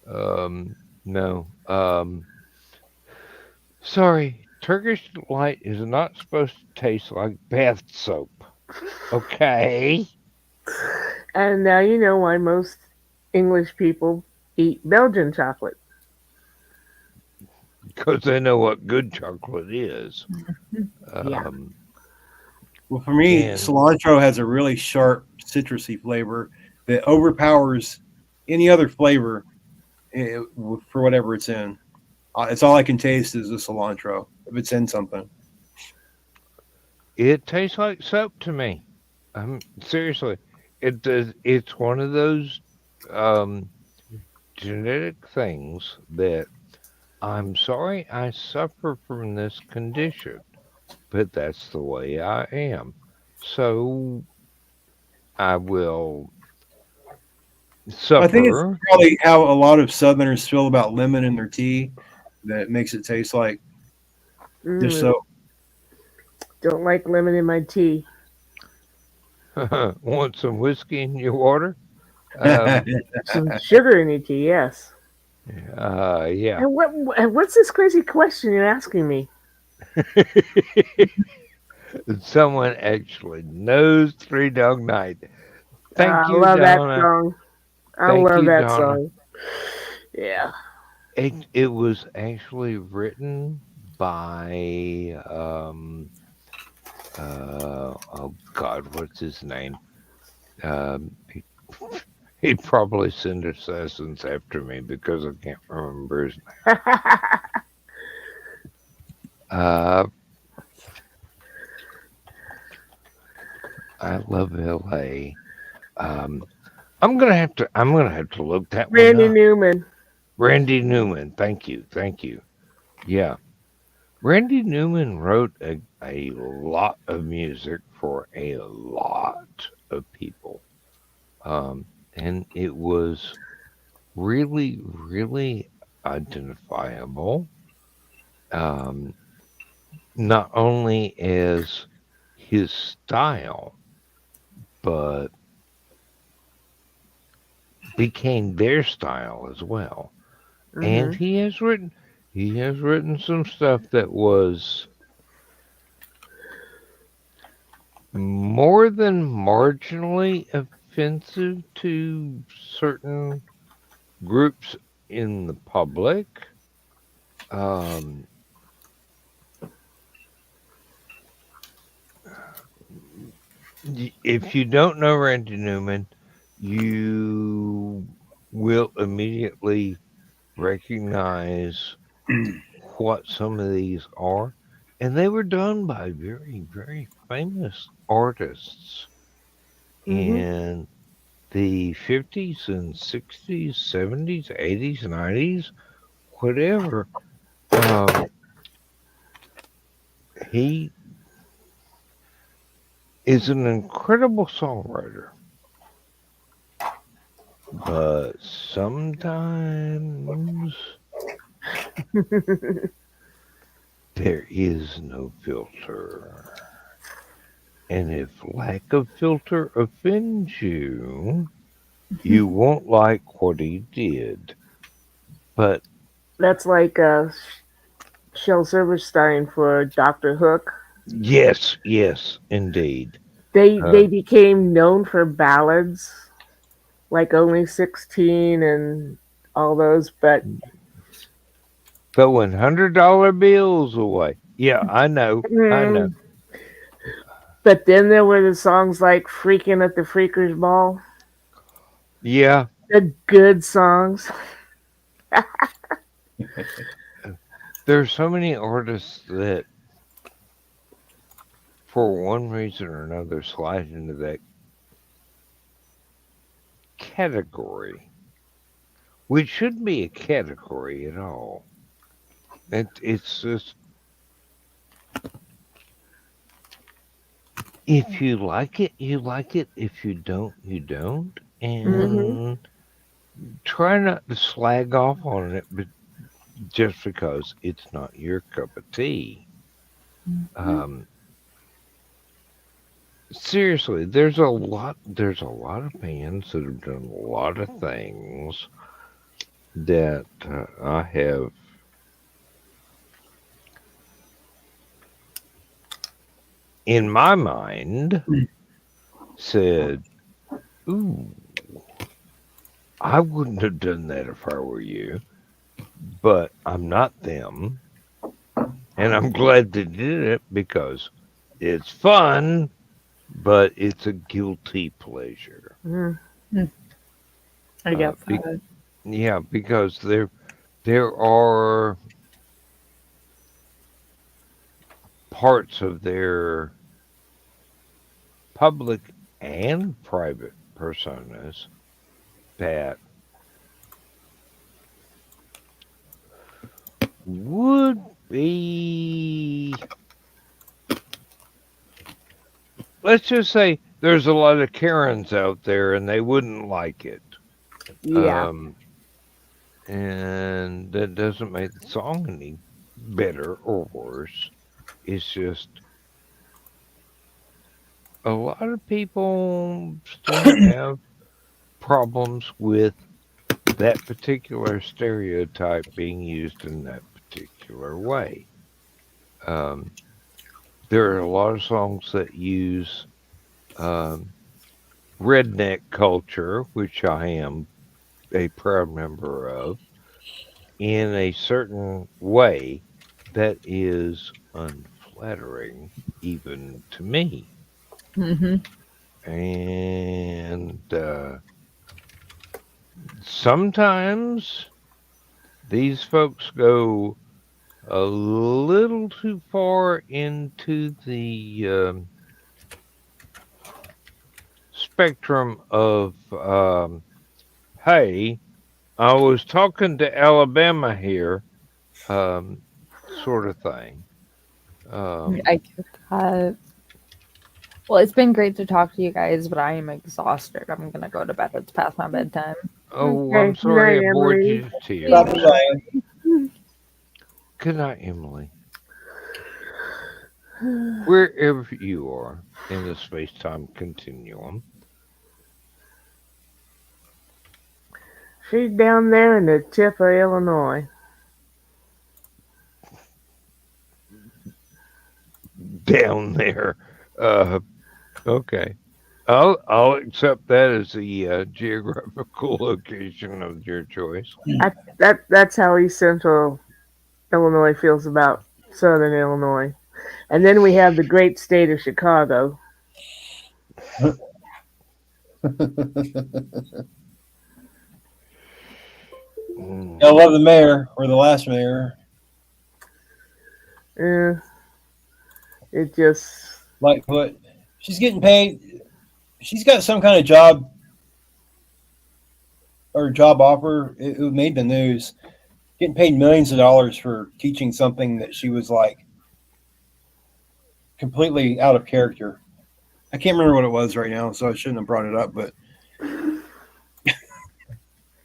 No. Sorry, Turkish delight is not supposed to taste like bath soap. Okay. And now you know why most English people eat Belgian chocolate. Because they know what good chocolate is. Yeah. Well, for me, And cilantro has a really sharp citrusy flavor that overpowers any other flavor for whatever it's in. It's all I can taste is the cilantro if it's in something. it tastes like soap to me. Seriously, it does. It's one of those um, genetic things that I'm sorry I suffer from this condition, but that's the way I am. So I will I think it's suffer. probably how a lot of Southerners feel about lemon in their tea that makes it taste like just Mm, so. don't like lemon in my tea. Want some whiskey in your water? Um, Some sugar in your tea, yes. yeah. And what's this crazy question you're asking me? Someone actually knows Three Dog Night. Thank I you, love that Donna. song. I Thank love you, that Donna. song. Yeah. It was actually written by oh God, what's his name? He he'd probably send assassins after me because I can't remember his name. Uh, I love L.A. Um, I'm gonna have to look that one Randy up. Newman. Randy Newman. Thank you. Yeah, Randy Newman wrote a lot of music for a lot of people. And it was really, really identifiable. Um, not only as his style, but became their style as well. And Hmm. he has written some stuff that was more than marginally offensive to certain groups in the public. Um, if you don't know Randy Newman, you will immediately recognize what some of these are. And they were done by very, very famous artists in the 50s and 60s, 70s, 80s, 90s, whatever. He is an incredible songwriter. But sometimes there is no filter. And if lack of filter offends you, you won't like what he did. But That's like Shel Silverstein for Doctor Hook. yes, indeed. They became known for ballads like Only 16 and all those, but Throwing $100 bills away. Yeah, I know. But then there were the songs like Freaking at the Freakers Ball. Yeah. The good songs. There's so many artists that, for one reason or another, slide into that category, which shouldn't be a category at all. It's just, if you like it, you like it. If you don't, you don't. And try not to slag off on it, but just because it's not your cup of tea. Seriously, there's a lot of bands that have done a lot of things that I have in my mind said, ooh, I wouldn't have done that if I were you, but I'm not them. And I'm glad they did it because it's fun, but it's a guilty pleasure. I get that. Yeah, because there are parts of their public and private personas that would be, let's just say there's a lot of Karens out there and they wouldn't like it. Yeah. And that doesn't make the song any better or worse. It's just a lot of people still have problems with that particular stereotype being used in that particular way. There are a lot of songs that use redneck culture, which I am a proud member of, in a certain way that is unflattering even to me. And sometimes these folks go a little too far into the spectrum of, hey, I was talking to Alabama here, sort of thing. I get that. Well, it's been great to talk to you guys, but I am exhausted. I'm gonna go to bed. It's past my bedtime. Oh, Okay, I'm sorry good I night, bored Emily. you to tears. Stop lying. Good night, Emily. Wherever you are in the space-time continuum. She's down there in the tip of Illinois. Down there. Okay. I'll accept that as the geographical location of your choice. That's how East Central Illinois feels about Southern Illinois. And then we have the great state of Chicago. I love the mayor or the last mayor. It just Lightfoot. She's getting paid. She's got some kind of job or job offer. It made the news. Getting paid millions of dollars for teaching something that she was like completely out of character. I can't remember what it was right now, so I shouldn't have brought it up. But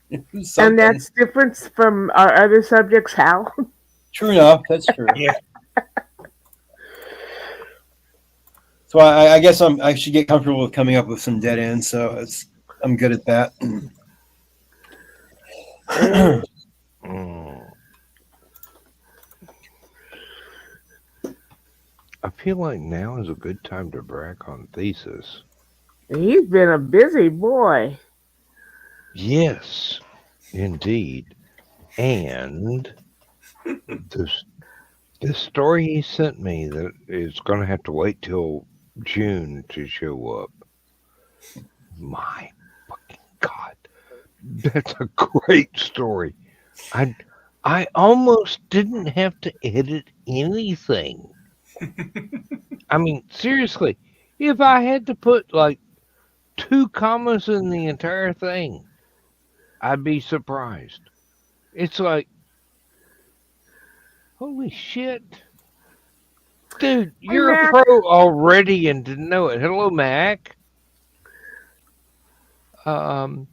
it was something. and that's different from our other subjects, Hal. True enough. That's true. Yeah. So I guess I should get comfortable with coming up with some dead ends. So I'm good at that. I feel like now is a good time to brag on Thesis. He's been a busy boy. Yes, indeed. And the story he sent me that is going to have to wait till June to show up. My fucking God. That's a great story. I almost didn't have to edit anything. I mean, seriously, if I had to put like 2 commas in the entire thing, I'd be surprised. It's like, holy shit. Dude, you're a Mac. pro already and didn't know it. Hello, Mac. That's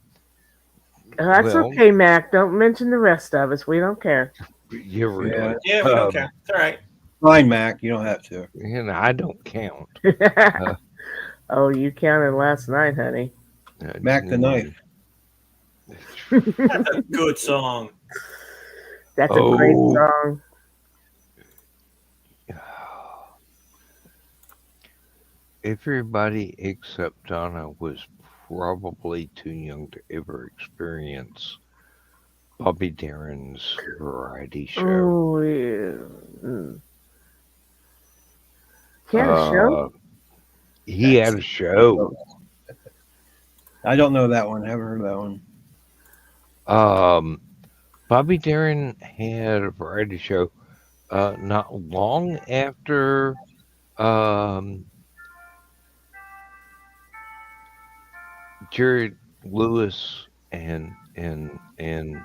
Well- okay, Mac. Don't mention the rest of us. We don't care. You're really, Yeah. Yeah, we don't care. It's all right. Fine, Mac. You don't have to. I don't count. Oh, you counted last night, honey. Mac the knife. That's a good song. That's a great Oh. song. Everybody except Donna was probably too young to ever experience Bobby Darin's variety show. Oh, yeah. He had a show? He had a show. I don't know that one. I haven't heard that one. Bobby Darin had a variety show not long after Jared Lewis and Dean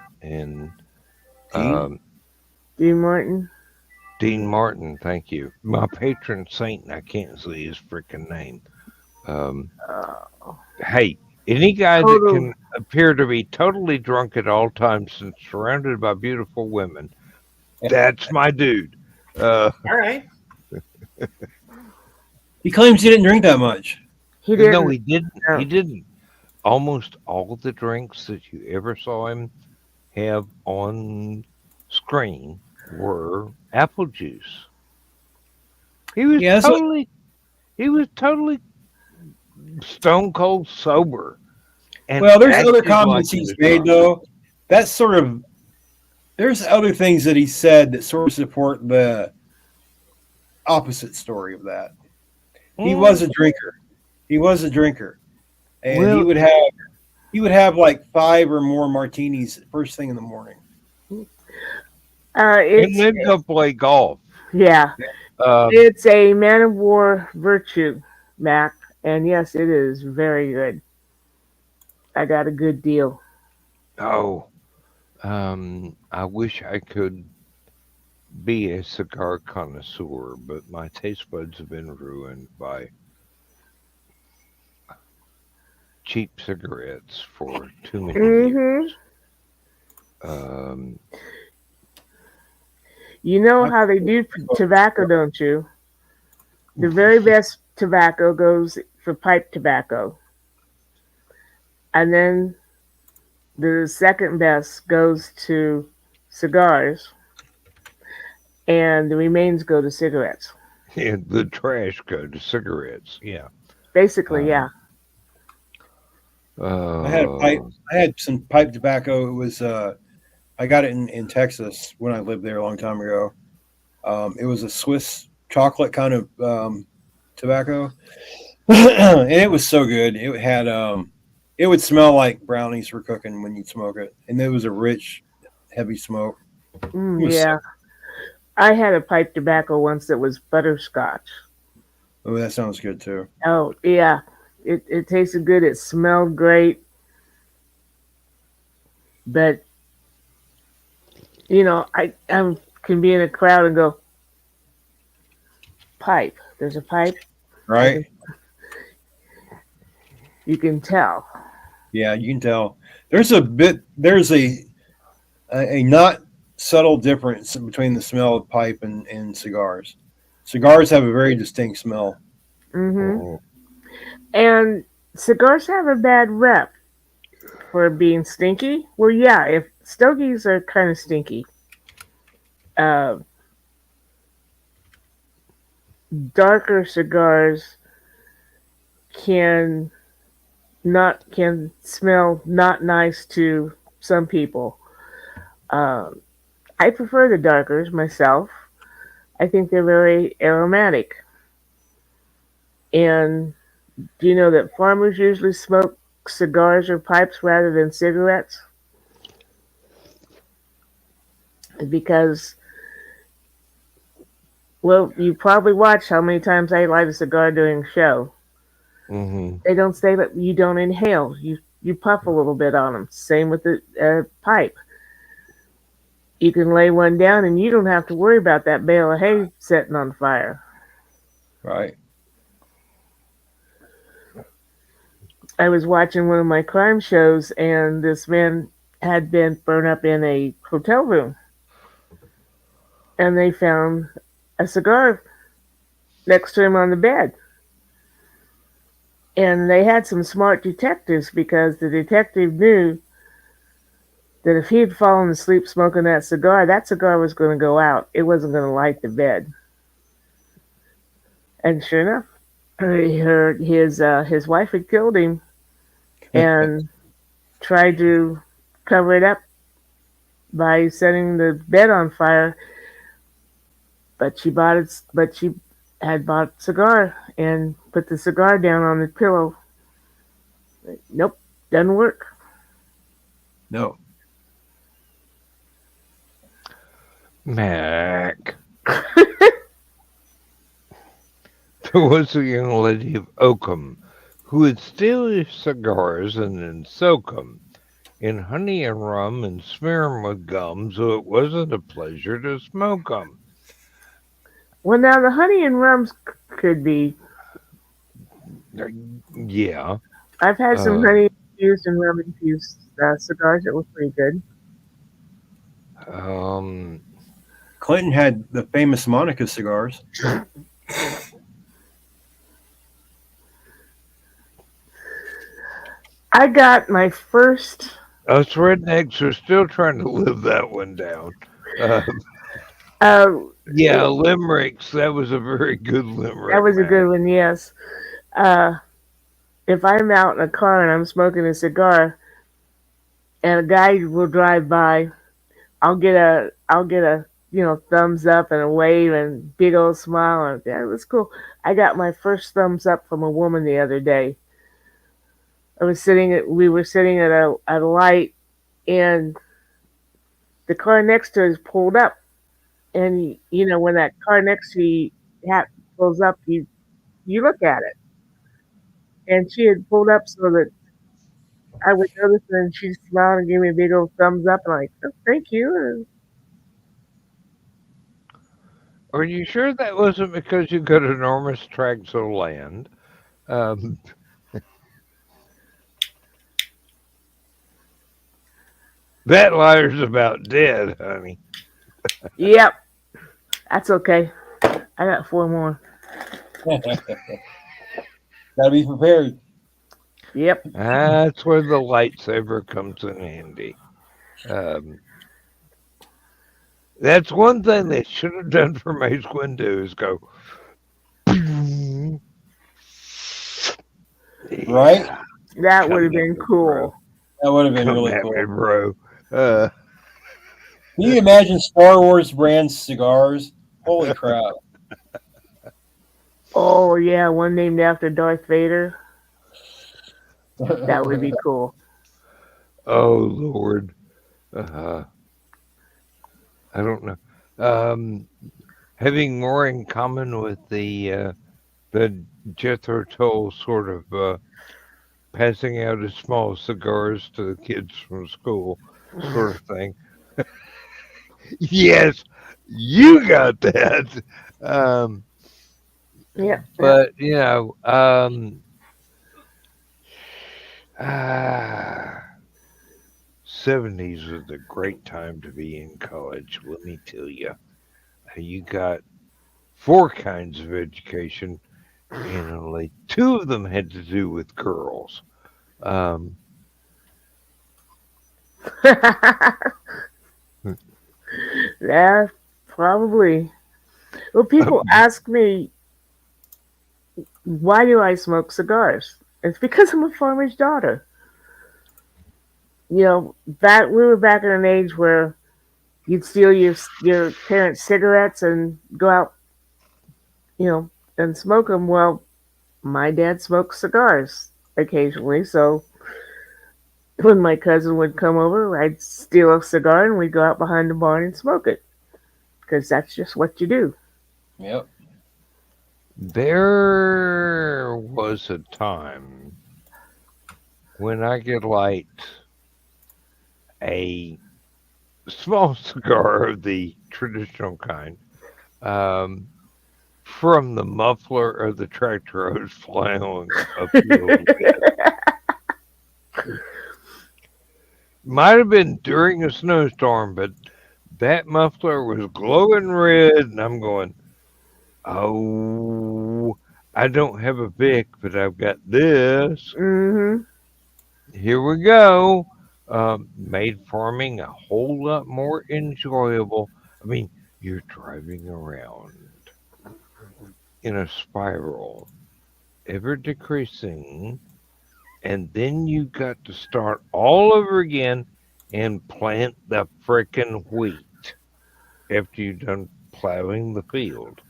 Martin? Dean Martin, thank you. My patron saint, and I can't say his freaking name. Hey, any guy that can appear to be totally drunk at all times and surrounded by beautiful women, that's my dude. All right. He claims he didn't drink that much. He didn't. No, he didn't. No. He didn't. Almost all the drinks that you ever saw him have on screen were apple juice. He was Yeah, totally stone cold sober. And Well, there's acted other like comments he he's was made, drunk. though. That's sort of. There's other things that he said that sort of support the opposite story of that. He was a drinker. He was a drinker, and Well- he would have like 5 or more martinis first thing in the morning. And then go play golf. Yeah. Uh, It's a man of war virtue, Mac. And yes, it is very good. I got a good deal. I wish I could be a cigar connoisseur, but my taste buds have been ruined by cheap cigarettes for too many years. You know how they do tobacco, don't you? The very best tobacco goes for pipe tobacco. And then the second best goes to cigars. And the remains go to cigarettes. And the trash go to cigarettes. Yeah. Basically, yeah. I had a pipe. Oh, I had some pipe tobacco. It was I got it in Texas when I lived there a long time ago. It was a Swiss chocolate kind of tobacco, and it was so good. It had it would smell like brownies were cooking when you smoke it, and it was a rich, heavy smoke. It was Yeah, so. I had a pipe tobacco once that was butterscotch. Oh, that sounds good too. Oh yeah, it tasted good. It smelled great, but I can be in a crowd and go pipe. There's a pipe. Right? You can tell. Yeah, you can tell. There's a bit. There's a not subtle difference between the smell of pipe and cigars. Cigars have a very distinct smell. Hmm. oh, And cigars have a bad rep for being stinky. Well, yeah, if stogies are kind of stinky. Uh, Darker cigars can can smell not nice to some people. Um, I prefer the darkers myself. I think they're very aromatic. And do you know that farmers usually smoke cigars or pipes rather than cigarettes? Because, well, you probably watch how many times I light a cigar during a show. mm-hmm. They don't say that you don't inhale. You puff a little bit on them. Same with the pipe. You can lay one down and you don't have to worry about that bale of hay setting on fire. Right. I was watching one of my crime shows and this man had been burned up in a hotel room. And they found a cigar next to him on the bed. And they had some smart detectives because the detective knew that if he had fallen asleep smoking that cigar was going to go out. It wasn't going to light the bed. And sure enough, he heard his wife had killed him and tried to cover it up by setting the bed on fire. But she bought it. But she had bought a cigar and put the cigar down on the pillow. Nope, doesn't work. No. Mac. There was a young lady of Oakham who would steal your cigars and then soak 'em in honey and rum and smear 'em with gum so it wasn't a pleasure to smoke 'em. Well, now the honey and rums could be. Yeah. I've had some Uh, honey infused and rum infused cigars that were pretty good. um, Clinton had the famous Monica cigars. I got my first. us rednecks are still trying to live that one down. Uh, Uh, yeah, limericks. That was a very good limerick. that was a Mac. good one. Yes. Uh, if I'm out in a car and I'm smoking a cigar, and a guy will drive by, I'll get a thumbs up and a wave and big old smile and that was cool. I got my first thumbs up from a woman the other day. We were sitting at a light and the car next to us pulled up, and when that car next to you pulls up, you look at it, and she had pulled up so that I would notice, and she smiled and gave me a big old thumbs up, and I'm like, oh, thank you. Are you sure that wasn't because you got enormous tracts of land? Um, that liar's about dead, honey. Yep, that's okay. I got 4 more. Gotta be prepared. Yep. That's where the lightsaber comes in handy. Um, that's one thing they should have done for Mace Windu is go. Right? That would Come have at been me, cool. That would have been Come really at cool. me, bro. Can you imagine Star Wars brand cigars? Holy crap! Oh yeah, one named after Darth Vader. That would be cool. Oh Lord. Uh, I don't know. Having more in common with the Jethro Tull sort of passing out of small cigars to the kids from school, sort of thing. Yes, you got that. Um, Yeah, yeah. but you know, ah, 70s was a great time to be in college. Let me tell you, you got four kinds of education, and only two of them had to do with girls. Um, Yeah, probably. Well, people ask me, why do I smoke cigars? It's because I'm a farmer's daughter. You know, back we were back in an age where you'd steal your parents' cigarettes and go out, you know, and smoke them. Well, my dad smoked cigars occasionally, so when my cousin would come over, I'd steal a cigar and we'd go out behind the barn and smoke it because that's just what you do. Yep. there was a time when I could light a small cigar of the traditional kind um, from the muffler of the tractor I was plowing a field with. Might have been during a snowstorm, but that muffler was glowing red, and I'm going, oh, I don't have a Vic, but I've got this. Hmm. Here we go. Made farming a whole lot more enjoyable. I mean, you're driving around in a spiral, ever decreasing, and then you got to start all over again and plant the frickin' wheat after you've done plowing the field.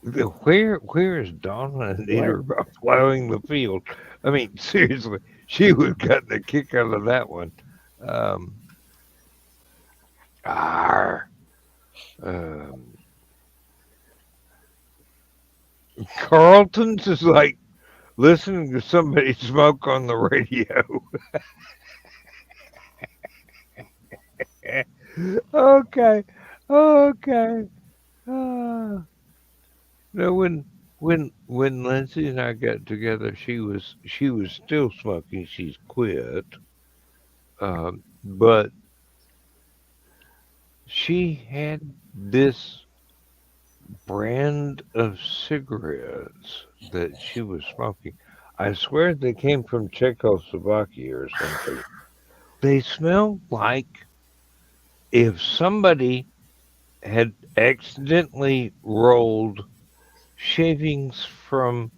Where is Donna and What? Nita about plowing the field? I mean, seriously, she would have gotten a kick out of that one. Um, arr, um, Carlton's is like listening to somebody smoke on the radio. Okay, okay. Uh, no, when Lindsay and I got together, she was still smoking. She's quit, but she had this brand of cigarettes that she was smoking. I swear they came from Czechoslovakia or something. They smelled like if somebody had accidentally rolled shavings from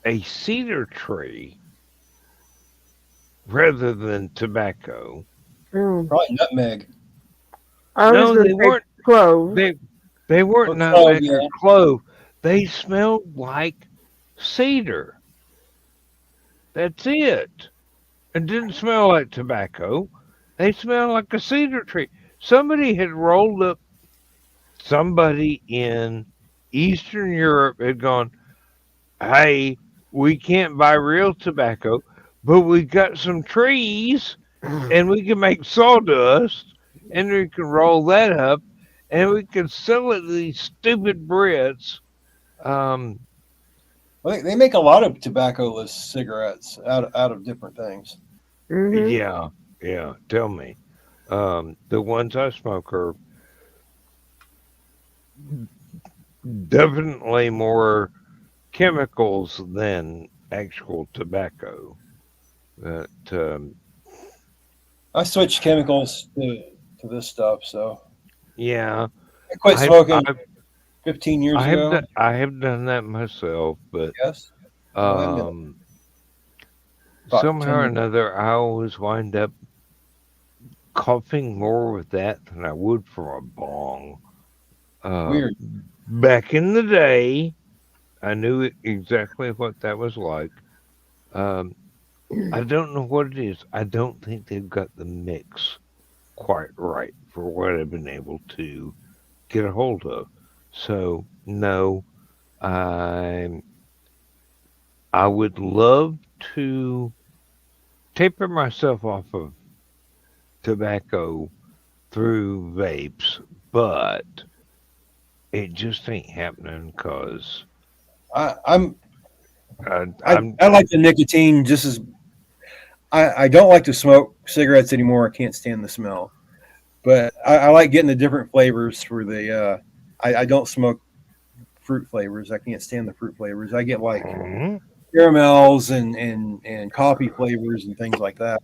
a cedar tree rather than tobacco. Mm. Probably nutmeg. I was No, going they to say weren't. clove. They weren't Or clove, nutmeg or yeah. clove. They smelled like cedar. That's it. It didn't smell like tobacco. They smelled like a cedar tree. Somebody had rolled up. Somebody in Eastern Europe had gone, hey, we can't buy real tobacco, but we got some trees and we can make sawdust and we can roll that up and we can sell it to these stupid Brits. Um, Well, they make a lot of tobacco-less cigarettes out of different things. Hmm. yeah, yeah, tell me. The ones I smoke are definitely more chemicals than actual tobacco. But I switched chemicals to this stuff, so yeah, I quit I've smoking. I've 15 years ago. I have done that myself, but Yes. I'll admit it. About somehow 10 or years. another, I always wind up coughing more with that than I would from a bong. Weird. Back in the day, I knew exactly what that was like. Um, I don't know what it is. I don't think they've got the mix quite right for what I've been able to get a hold of. So no, I I would love to taper myself off of tobacco through vapes, but it just ain't happening because I'm I'm I like the nicotine just as I don't like to smoke cigarettes anymore. I can't stand the smell. But I like getting the different flavors for the I don't smoke fruit flavors. I can't stand the fruit flavors. I get like Mhm. caramels and coffee flavors and things like that.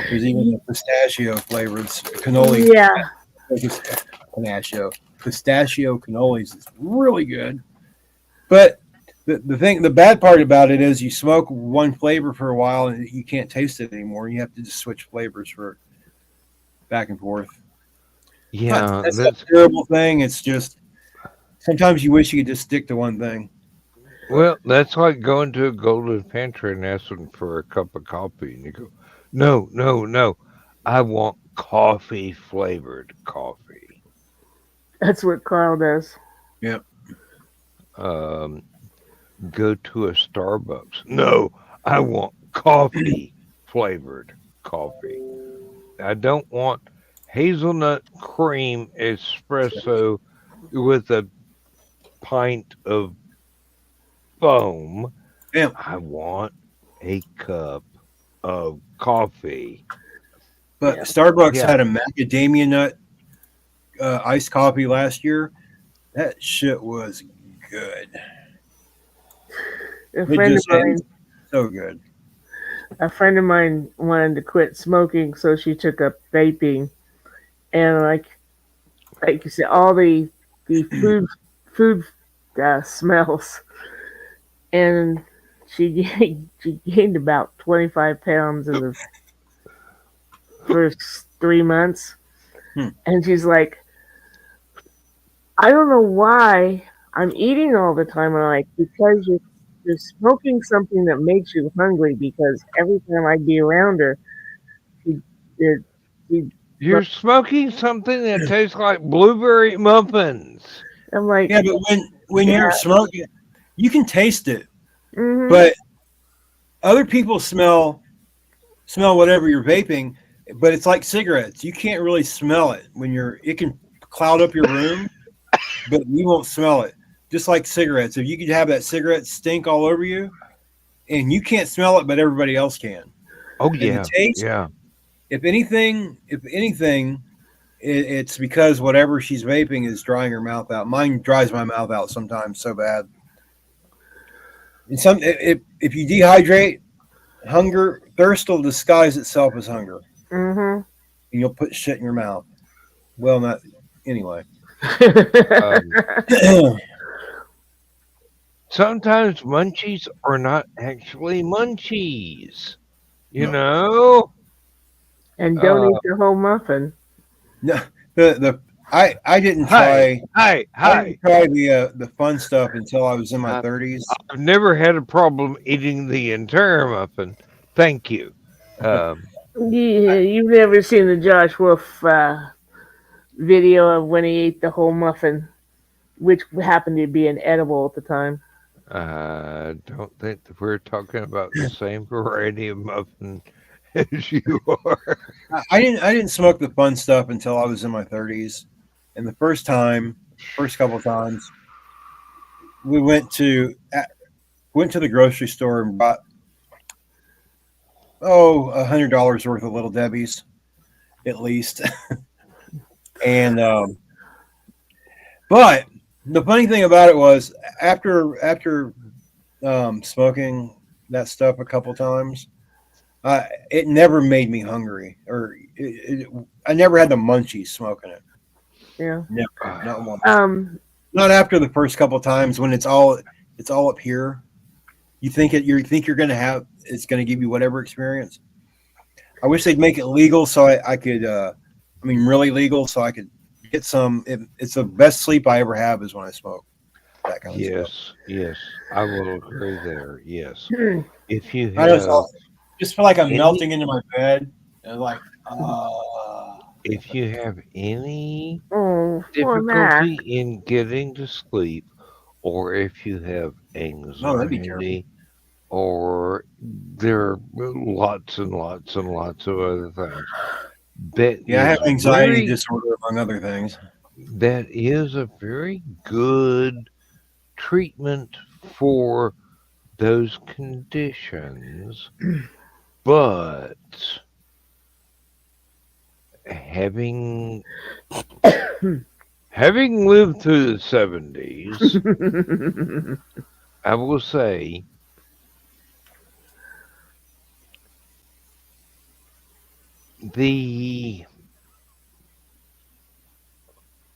There's even the pistachio flavored cannoli. Yeah, Pistachio cannolis is really good. But the bad part about it is you smoke one flavor for a while and you can't taste it anymore. You have to just switch flavors for back and forth. Yeah, That's a that's terrible thing. It's just sometimes you wish you could just stick to one thing. well, that's like going to a golden pantry and asking for a cup of coffee, and you go, no, no, no, I want coffee flavored coffee. that's what Carl does. Yeah. Um, go to a Starbucks. No, I want coffee flavored coffee. I don't want hazelnut cream espresso with a pint of foam. Yeah. I want a cup of coffee. But Yeah. Starbucks Yeah. had a macadamia nut iced coffee last year. That shit was good. A It friend of just mine, is so good. a friend of mine wanted to quit smoking, so she took up vaping, and like you said, all the food smells, and she gained about 25 pounds in the first 3 months, Hmm. and she's like, I don't know why I'm eating all the time. I'm like, because you're smoking something that makes you hungry. Because every time I'd be around her, she did. She, You're smoking something that tastes like blueberry muffins. I'm like, Yeah, but when yeah, you're smoking, you can taste it, mm-hmm, but other people smell whatever you're vaping, but it's like cigarettes. You can't really smell it when you're. It can cloud up your room, but you won't smell it. Just like cigarettes, if you could have that cigarette stink all over you, and you can't smell it, but everybody else can. Oh And the yeah, taste, yeah. if anything, it's because whatever she's vaping is drying her mouth out. Mine dries my mouth out sometimes so bad. And if you dehydrate, thirst will disguise itself as hunger, mm-hmm. and you'll put shit in your mouth. Well, not anyway. Um, sometimes munchies are not actually munchies. You No. know? And don't Uh, eat the whole muffin. No, I didn't Hi, try. hi, I hi. didn't try the fun stuff until I was in my Uh, 30s. I've never had a problem eating the entire muffin. Thank you. Um, Yeah, you've never seen the Josh Wolf video of when he ate the whole muffin, which happened to be an edible at the time. I don't think that we're talking about the same variety of muffin as you are. I didn't smoke the fun stuff until I was in my 30s, and the first couple of times, we went to the grocery store and bought $100 worth of Little Debbie's at least, and but the funny thing about it was after smoking that stuff a couple times, it never made me hungry, or I never had the munchies smoking it. Yeah. Never, not once. Not after the first couple times when it's all up here. You think you're going to have it's going to give you whatever experience. I wish they'd make it legal so I could. Really legal so I could get some. It's the best sleep I ever have is when I smoke that kind of stuff. Yes, I will agree there. Yes, Hmm. if you I have just feel like I'm any, melting into my bed and like, if you have any Oh, poor Mac. difficulty in getting to sleep, or if you have no, that'd be terrible. anxiety, or there are lots and lots and lots of other things. That Yeah, I have is anxiety disorder among other things. that is a very good treatment for those conditions, but having lived through the 70s, I will say the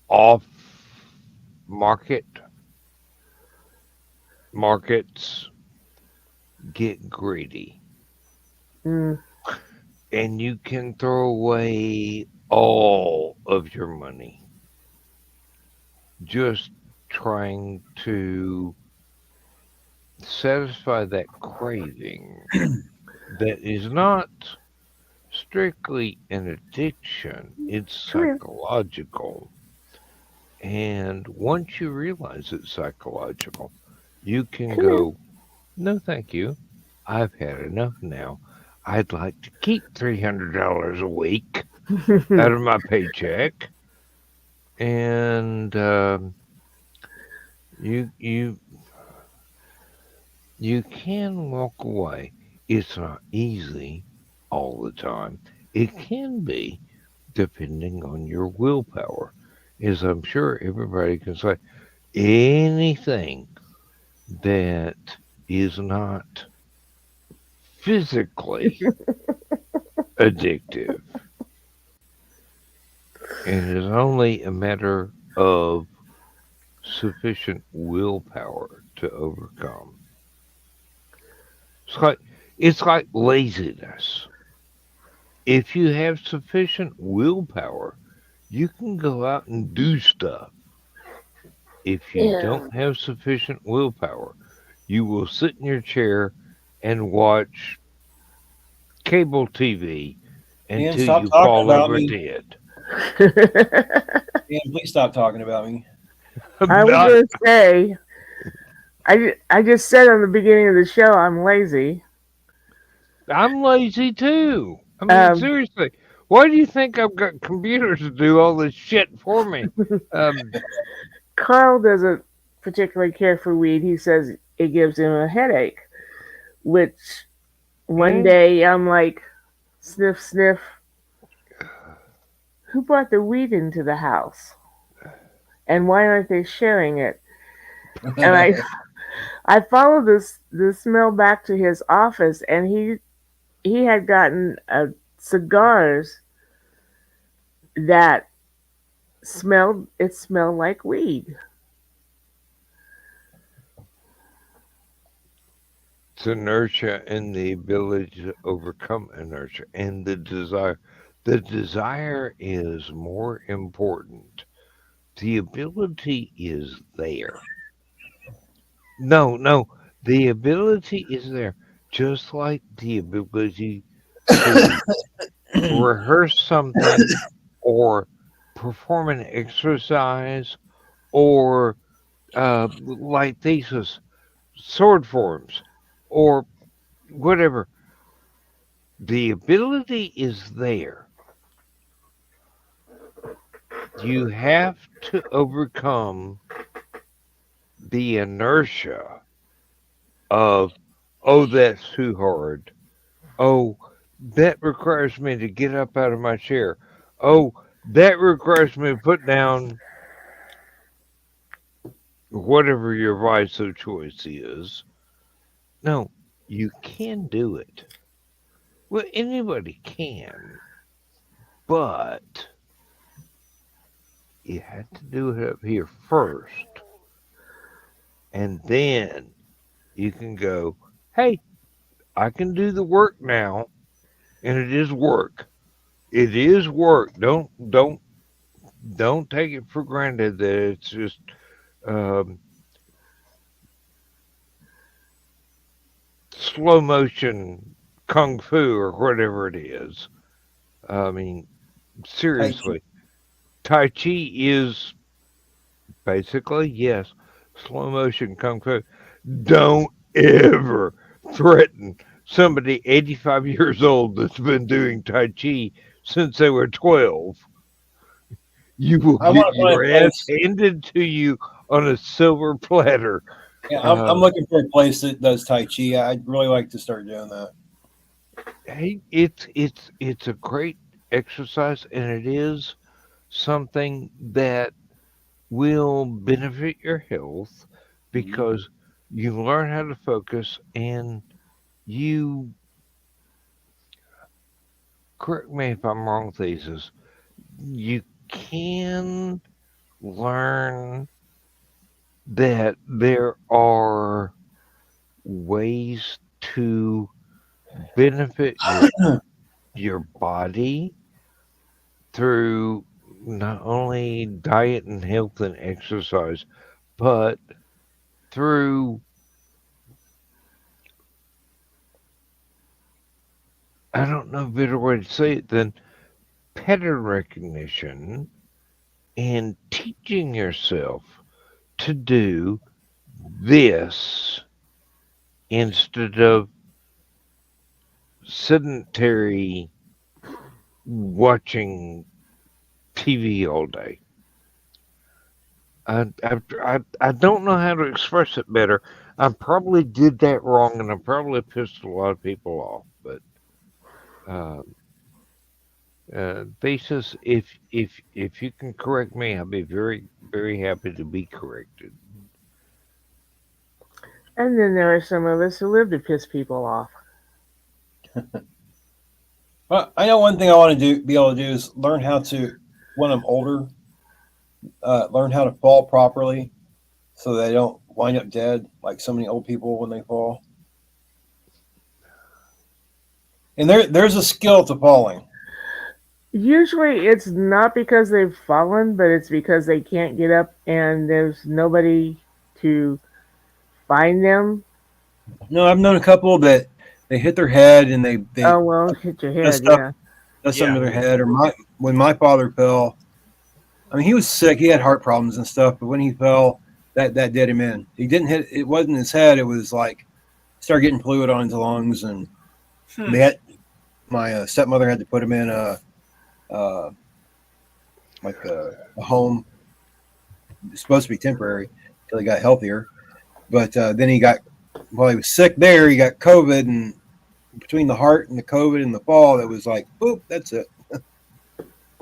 off markets get greedy, Mm, and you can throw away all of your money just trying to satisfy that craving that is not strictly an addiction, it's come here. psychological. And once you realize it's psychological, you can Come here. go, no, thank you. I've had enough now. I'd like to keep $300 a week out of my paycheck. And you can walk away. It's not easy all the time. It can be, depending on your willpower. As I'm sure everybody can say, anything that is not physically addictive and is only a matter of sufficient willpower to overcome. It's like laziness. If you have sufficient willpower, you can go out and do stuff. If you Yeah. don't have sufficient willpower, you will sit in your chair and watch cable TV Ian, until stop you talking fall about over me. dead. Ian, please stop talking about me. I was Not- going to say, I just said on the beginning of the show I'm lazy. I'm lazy too. I mean, Um, seriously, why do you think I've got computers to do all this shit for me? Carl doesn't particularly care for weed. He says it gives him a headache, which one day I'm like, sniff, sniff. Who brought the weed into the house? And why aren't they sharing it? And I followed the smell back to his office, and he had gotten cigars that smelled like weed. It's inertia and the ability to overcome inertia and the desire. The desire is more important. The ability is there. No, the ability is there. Just like the ability to rehearse something or perform an exercise or like thesis, sword forms, or whatever. The ability is there. You have to overcome the inertia of, oh, that's too hard. Oh, that requires me to get up out of my chair. Oh, that requires me to put down whatever your vice of choice is. No, you can do it. Well, anybody can, but you have to do it up here first. And then you can go, hey, I can do the work now, and it is work. It is work. Don't take it for granted that it's just um, slow motion kung fu or whatever it is. I mean, Tai Chi. seriously, Tai Chi is basically, yes, slow motion kung fu. Don't ever threaten somebody 85 years old that's been doing Tai Chi since they were 12. You will I get want to find your a ass place. handed to you on a silver platter. Yeah, I'm Um, looking for a place that does Tai Chi. I'd really like to start doing that. hey, it's a great exercise, and it is something that will benefit your health Mhm. because you learn how to focus and you correct me if I'm wrong, thesis. You can learn that there are ways to benefit your body through not only diet and health and exercise, but through I don't know a better way to say it than pattern recognition and teaching yourself to do this instead of sedentary watching TV all day. I don't know how to express it better. I probably did that wrong, and I probably pissed a lot of people off. But uh, thesis, if you can correct me, I'll be very happy to be corrected. And then there are some of us who live to piss people off. Well, I know one thing I want to do, be able to do, is learn how to, when I'm older, learn how to fall properly, so they don't wind up dead like so many old people when they fall. And there's a skill to falling. Usually it's not because they've fallen, but it's because they can't get up and there's nobody to find them. No, I've known a couple that they hit their head and they Oh, well, hit your head, messed up, yeah. something Yeah. to their head. Or when my father fell, I mean, he was sick. He had heart problems and stuff. But when he fell, that did him in. He didn't hit. It wasn't his head. It was like started getting fluid on his lungs, and Hmm. they had my stepmother had to put him in uh, a home. It's supposed to be temporary until he got healthier. But then while he was sick there, he got COVID, and between the heart and the COVID and the fall, it was like, boop, that's it.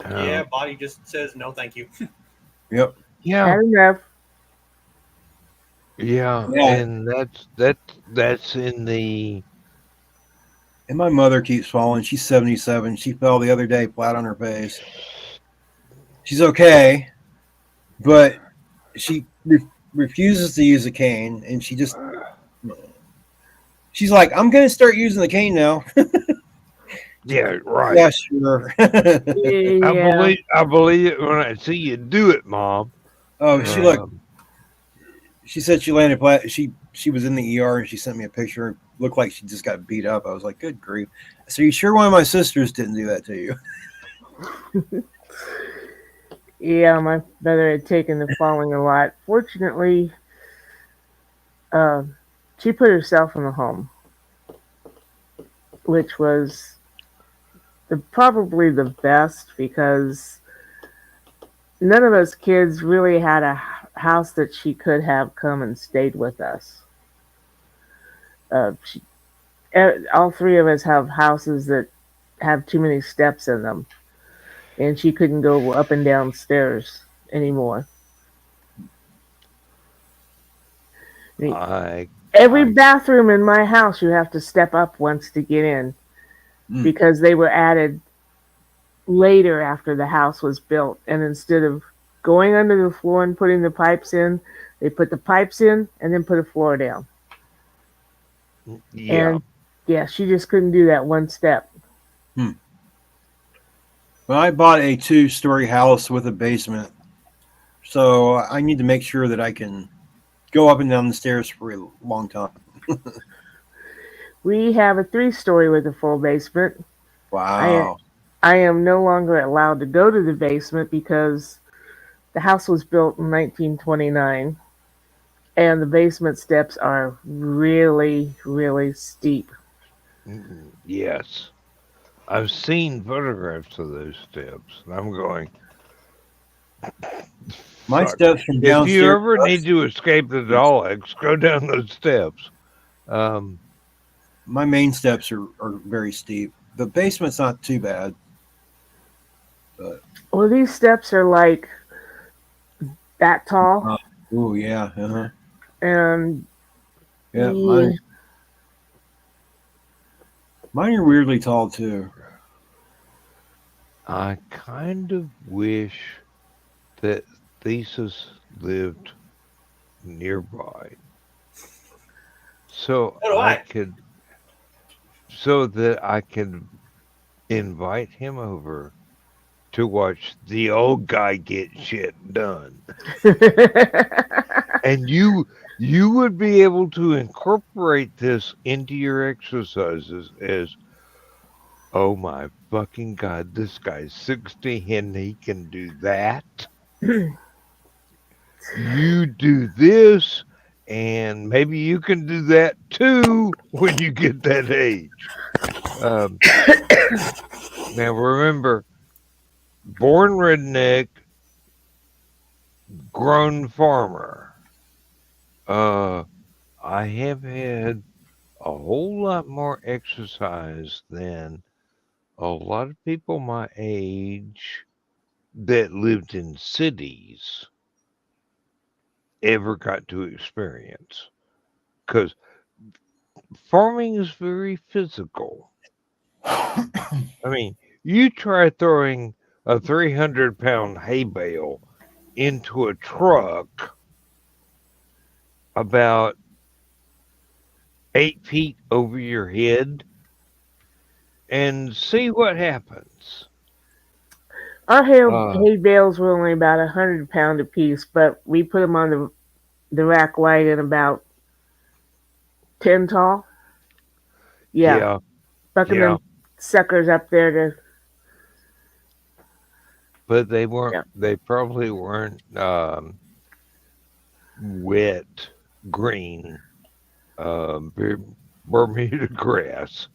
Yeah, Uh, body just says no, thank you. Yep. yeah, Had enough. yeah, Yeah. and that's in the And my mother keeps falling. She's 77. She fell the other day flat on her face. She's okay, but she refuses to use a cane, and she's like, I'm going to start using the cane now. yeah, right. Yeah, sure. Yeah. I believe it when I see you do it, Mom. Oh, Um, she said she landed flat. She was in the ER, and she sent me a picture. It looked like she just got beat up. I was like, good grief. So you sure one of my sisters didn't do that to you? Yeah, my mother had taken to falling a lot. Fortunately, uh, she put herself in the home, which was probably the best because none of us kids really had a house that she could have come and stayed with us. All three of us have houses that have too many steps in them, and she couldn't go up and down stairs anymore. I mean, I every I bathroom in my house you have to step up once to get in Mm. because they were added later after the house was built, and instead of going under the floor and putting the pipes in. They put the pipes in and then put a floor down. Yeah. And yeah, she just couldn't do that one step. Well, I bought a 2-story house with a basement, so I need to make sure that I can go up and down the stairs for a long time. We have a 3-story with a full basement. Wow. I am no longer allowed to go to the basement because the house was built in 1929 and the basement steps are really, really steep. Yes. I've seen photographs of those steps, and I'm going. My "Fuck. steps from If downstairs. you ever need to escape the Daleks, go down those steps." My main steps are very steep. The basement's not too bad. Well, these steps are like that tall, Oh yeah. Uh-huh. and Yeah. yeah, Mine are weirdly tall too. I kind of wish that Thesis lived nearby, so So do I. so that I could invite him over to watch the old guy get shit done. And you would be able to incorporate this into your exercises as, oh my fucking God, this guy's 60 and he can do that. You do this, and maybe you can do that too when you get that age. Now remember, born redneck, grown farmer. I have had a whole lot more exercise than a lot of people my age that lived in cities ever got to experience. Because farming is very physical. I mean, you try throwing a 300-pound hay bale into a truck about 8 feet over your head and see what happens. our hay bales were only about 100 pounds a piece, but we put them on the rack wide and about 10 tall. Yeah. Bucking them suckers up there to. But they weren't. Yeah. They probably weren't wet, green, Bermuda grass.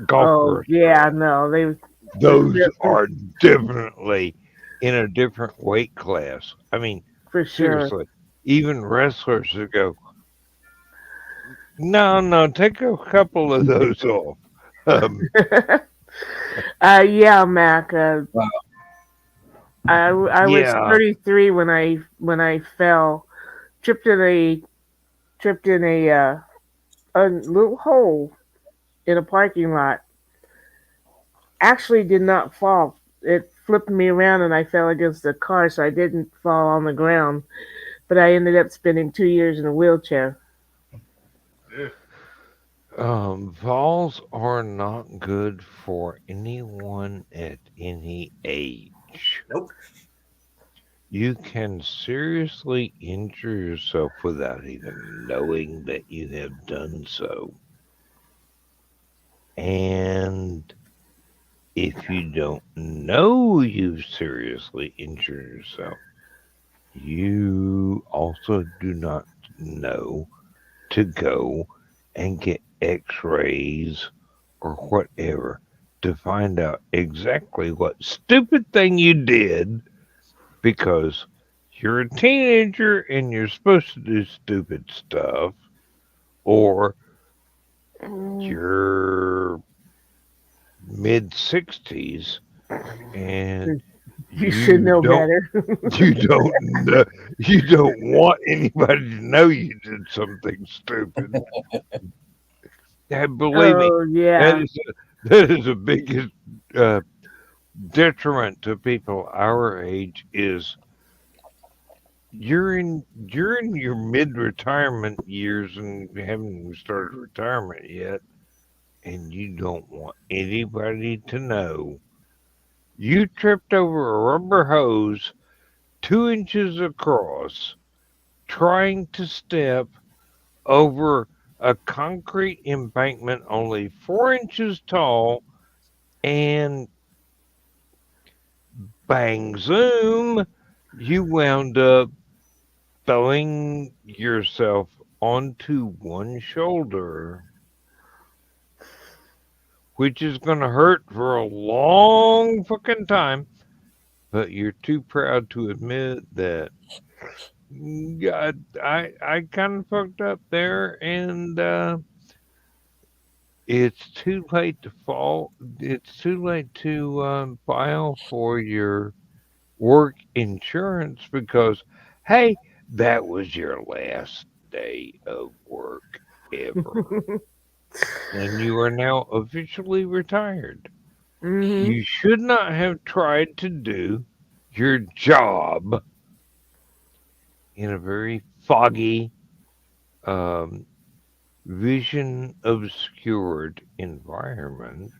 Golf yeah, no, those are definitely in a different weight class. I mean, for sure. Seriously, even wrestlers that go, no, take a couple of those off. Yeah, Mac. I was 33 when I fell, tripped in a little hole in a parking lot. Actually, did not fall. It flipped me around and I fell against the car, so I didn't fall on the ground. But I ended up spending 2 years in a wheelchair. Falls are not good for anyone at any age. Nope. You can seriously injure yourself without even knowing that you have done so. And if you don't know you've seriously injured yourself, you also do not know to go and get x-rays or whatever to find out exactly what stupid thing you did, because you're a teenager and you're supposed to do stupid stuff, or you're mid-60s and you should know better. You don't know. You don't want anybody to know you did something stupid. Believe me, yeah. that is the biggest detriment to people our age is you're in your mid-retirement years and haven't even started retirement yet, and you don't want anybody to know you tripped over a rubber hose 2 inches across trying to step over a concrete embankment only 4 inches tall, and bang zoom, you wound up throwing yourself onto one shoulder, which is going to hurt for a long fucking time, but you're too proud to admit that. God, I kind of fucked up there, and it's too late to fall. It's too late to file for your work insurance because, hey, that was your last day of work ever. And you are now officially retired. Mhm. You should not have tried to do your job in a very foggy, um, vision obscured environment.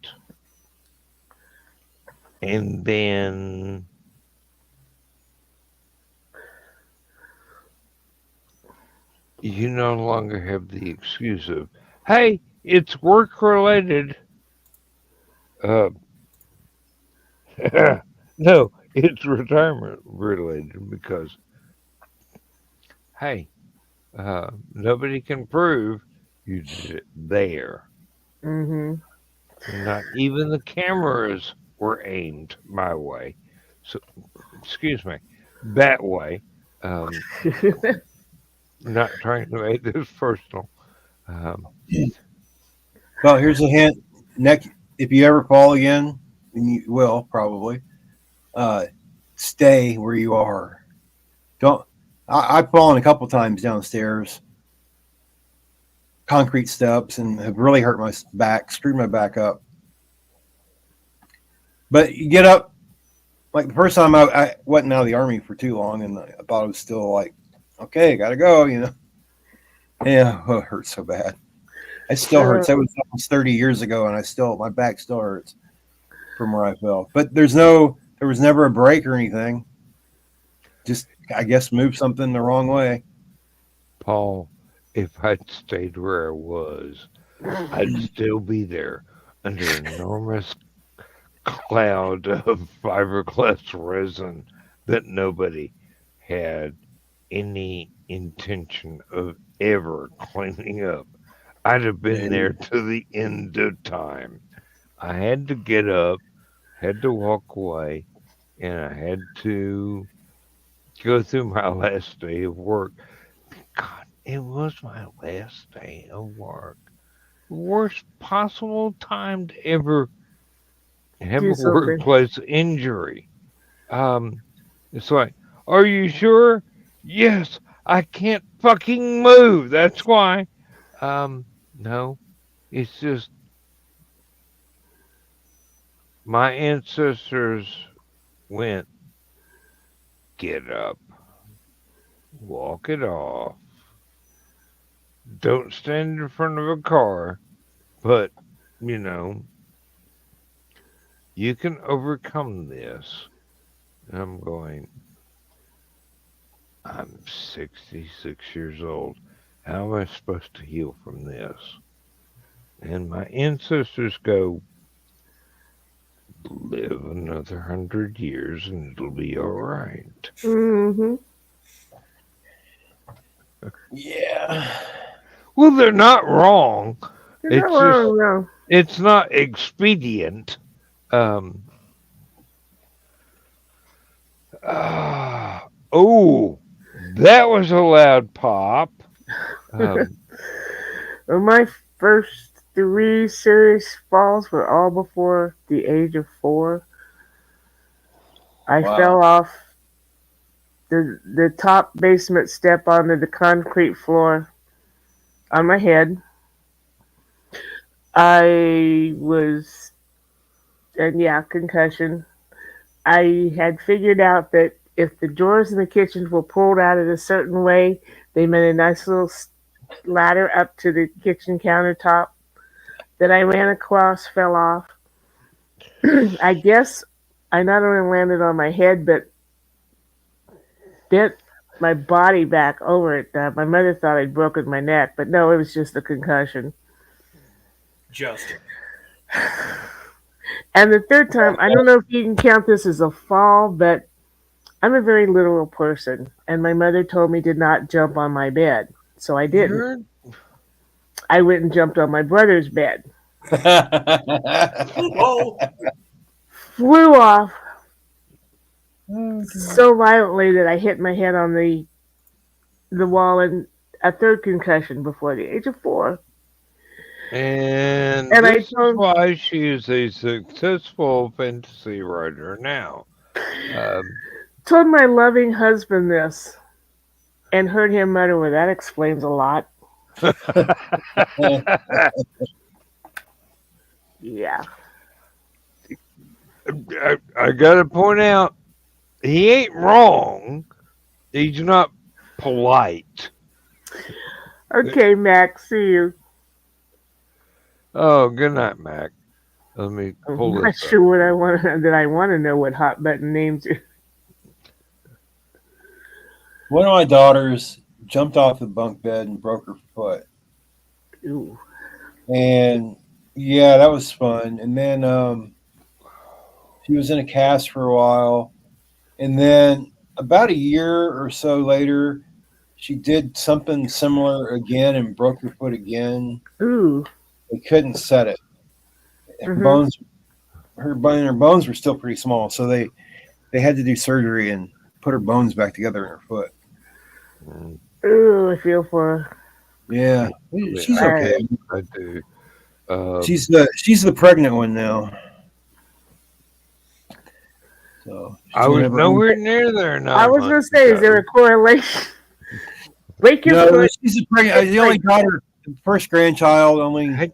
And then you no longer have the excuse of, hey, it's work related. Uh, no, it's retirement related because, hey, nobody can prove you did it there. Mhm. Not even the cameras were aimed my way. So, excuse me, that way. Um, not trying to make this personal. Um, Well, here's a hint. Next, if you ever fall again, and you will probably, uh, stay where you are. Don't. I've fallen a couple times downstairs, concrete steps, and have really hurt my back, screwed my back up. But you get up. Like the first time I wasn't out of the army for too long, and I thought it was still like, okay, gotta go. Yeah, oh, it hurts so bad. It still hurts. That so, was almost 30 years ago, and my back still hurts from where I fell. But there was never a break or anything. Just, I guess, move something the wrong way. Paul, if I'd stayed where I was, I'd still be there under an enormous cloud of fiberglass resin that nobody had any intention of ever cleaning up. I'd have been there to the end of time. I had to get up, had to walk away, and I had to go through my last day of work. God, it was my last day of work. Worst possible time to ever have do a something. workplace injury. Um, it's like, are you sure? Yes, I can't fucking move. That's why. No, it's just my ancestors went, get up, walk it off, don't stand in front of a car, but, you know, you can overcome this. And I'm going, I'm 66 years old. How am I supposed to heal from this? And my ancestors go, live another 100 years and it'll be all right. Mhm. Yeah. Well, they're not wrong. You're not It's just, wrong, no. it's not expedient. Um, oh, that was a loud pop. Um, Well, my first 3 serious falls were all before the age of 4. I Wow. fell off the top basement step onto the concrete floor on my head. I was, and yeah, concussion. I had figured out that if the drawers in the kitchen were pulled out in a certain way, they made a nice little ladder up to the kitchen countertop that I ran across, fell off. I guess I not only landed on my head, but bent my body back over it. My mother thought I'd broken my neck, but no, it was just a concussion. Just. And the third time, I don't know if you can count this as a fall, but I'm a very literal person, and my mother told me to not jump on my bed, so I didn't. I went and jumped on my brother's bed. Whoa! Flew off so violently that I hit my head on the wall, and a third concussion before the age of 4. And And this is why she is a successful fantasy writer now. Told my loving husband this and heard him mutter, well, that explains a lot. Yeah. I gotta point out, he ain't wrong. He's not polite. Okay, Max, see you. Oh, good night, Mac. Let me pull I'm this not up. sure what I want to know what hot button names are. One of my daughters jumped off the bunk bed and broke her foot. Ooh. And yeah, that was fun. And then she was in a cast for a while. And then about a year or so later, she did something similar again and broke her foot again. Ooh. They couldn't set it. Her bones were still pretty small, so they had to do surgery and put her bones back together in her foot. Ooh, I feel for her. Yeah, she's okay. I do. She's the pregnant one now. So I was nowhere near there now. I was going to say, is there a correlation? Break your foot. She's the pregnant. The only daughter, first grandchild. Only. Hey!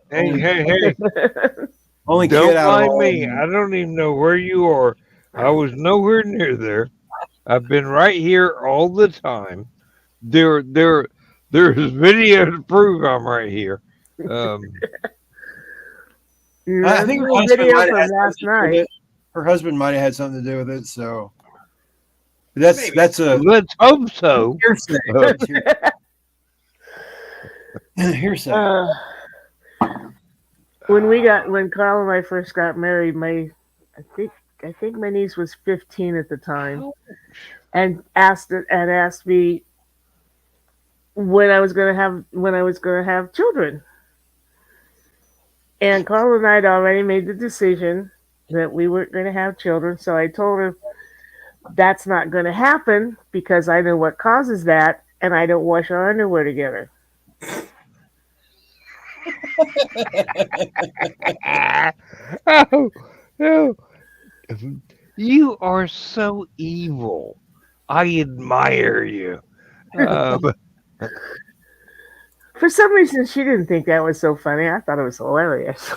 Only Don't kid out of mind all me. of them. I don't even know where you are. I was nowhere near there. I've been right here all the time. There's video to prove I'm right here. I think her husband video might have from had last something to do with night. it. Her husband might have had something to do with it. So that's a Let's hope so. hearsay. Hearsay. When Carl and I first got married, I think my niece was 15 at the time, and asked me when I was going to have children. And Carl and I had already made the decision that we weren't going to have children, so I told her that's not going to happen because I know what causes that, and I don't wash our underwear together. Oh, you are so evil. I admire you. For some reason, she didn't think that was so funny. I thought it was hilarious.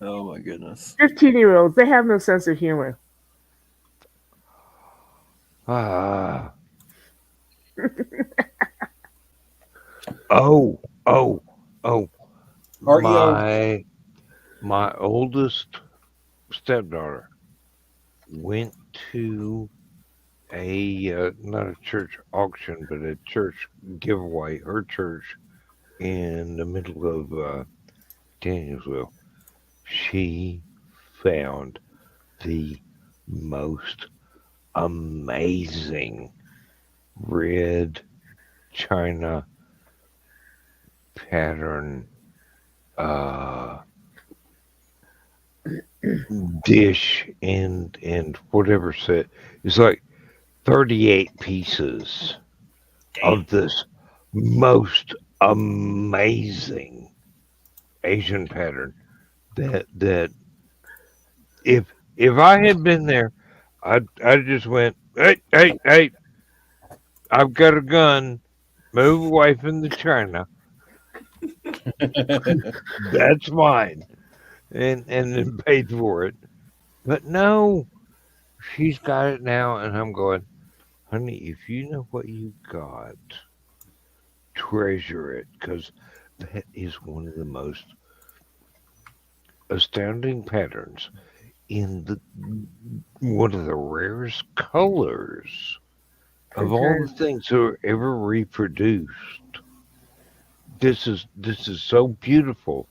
Oh my goodness. 15-year-olds, they have no sense of humor. Oh. My oldest stepdaughter went to a not a church auction, but a church giveaway. Her church in the middle of Danielsville. She found the most amazing red china pattern dish and whatever set. It's like 38 pieces of this most amazing Asian pattern that if I had been there, I just went, hey, I've got a gun, move away from the china. That's mine. and then paid for it. But no, she's got it now, and I'm going, honey, if you know what you got, treasure it, because that is one of the most astounding patterns in the one of the rarest colors of all the Because things that are ever reproduced. This is so beautiful.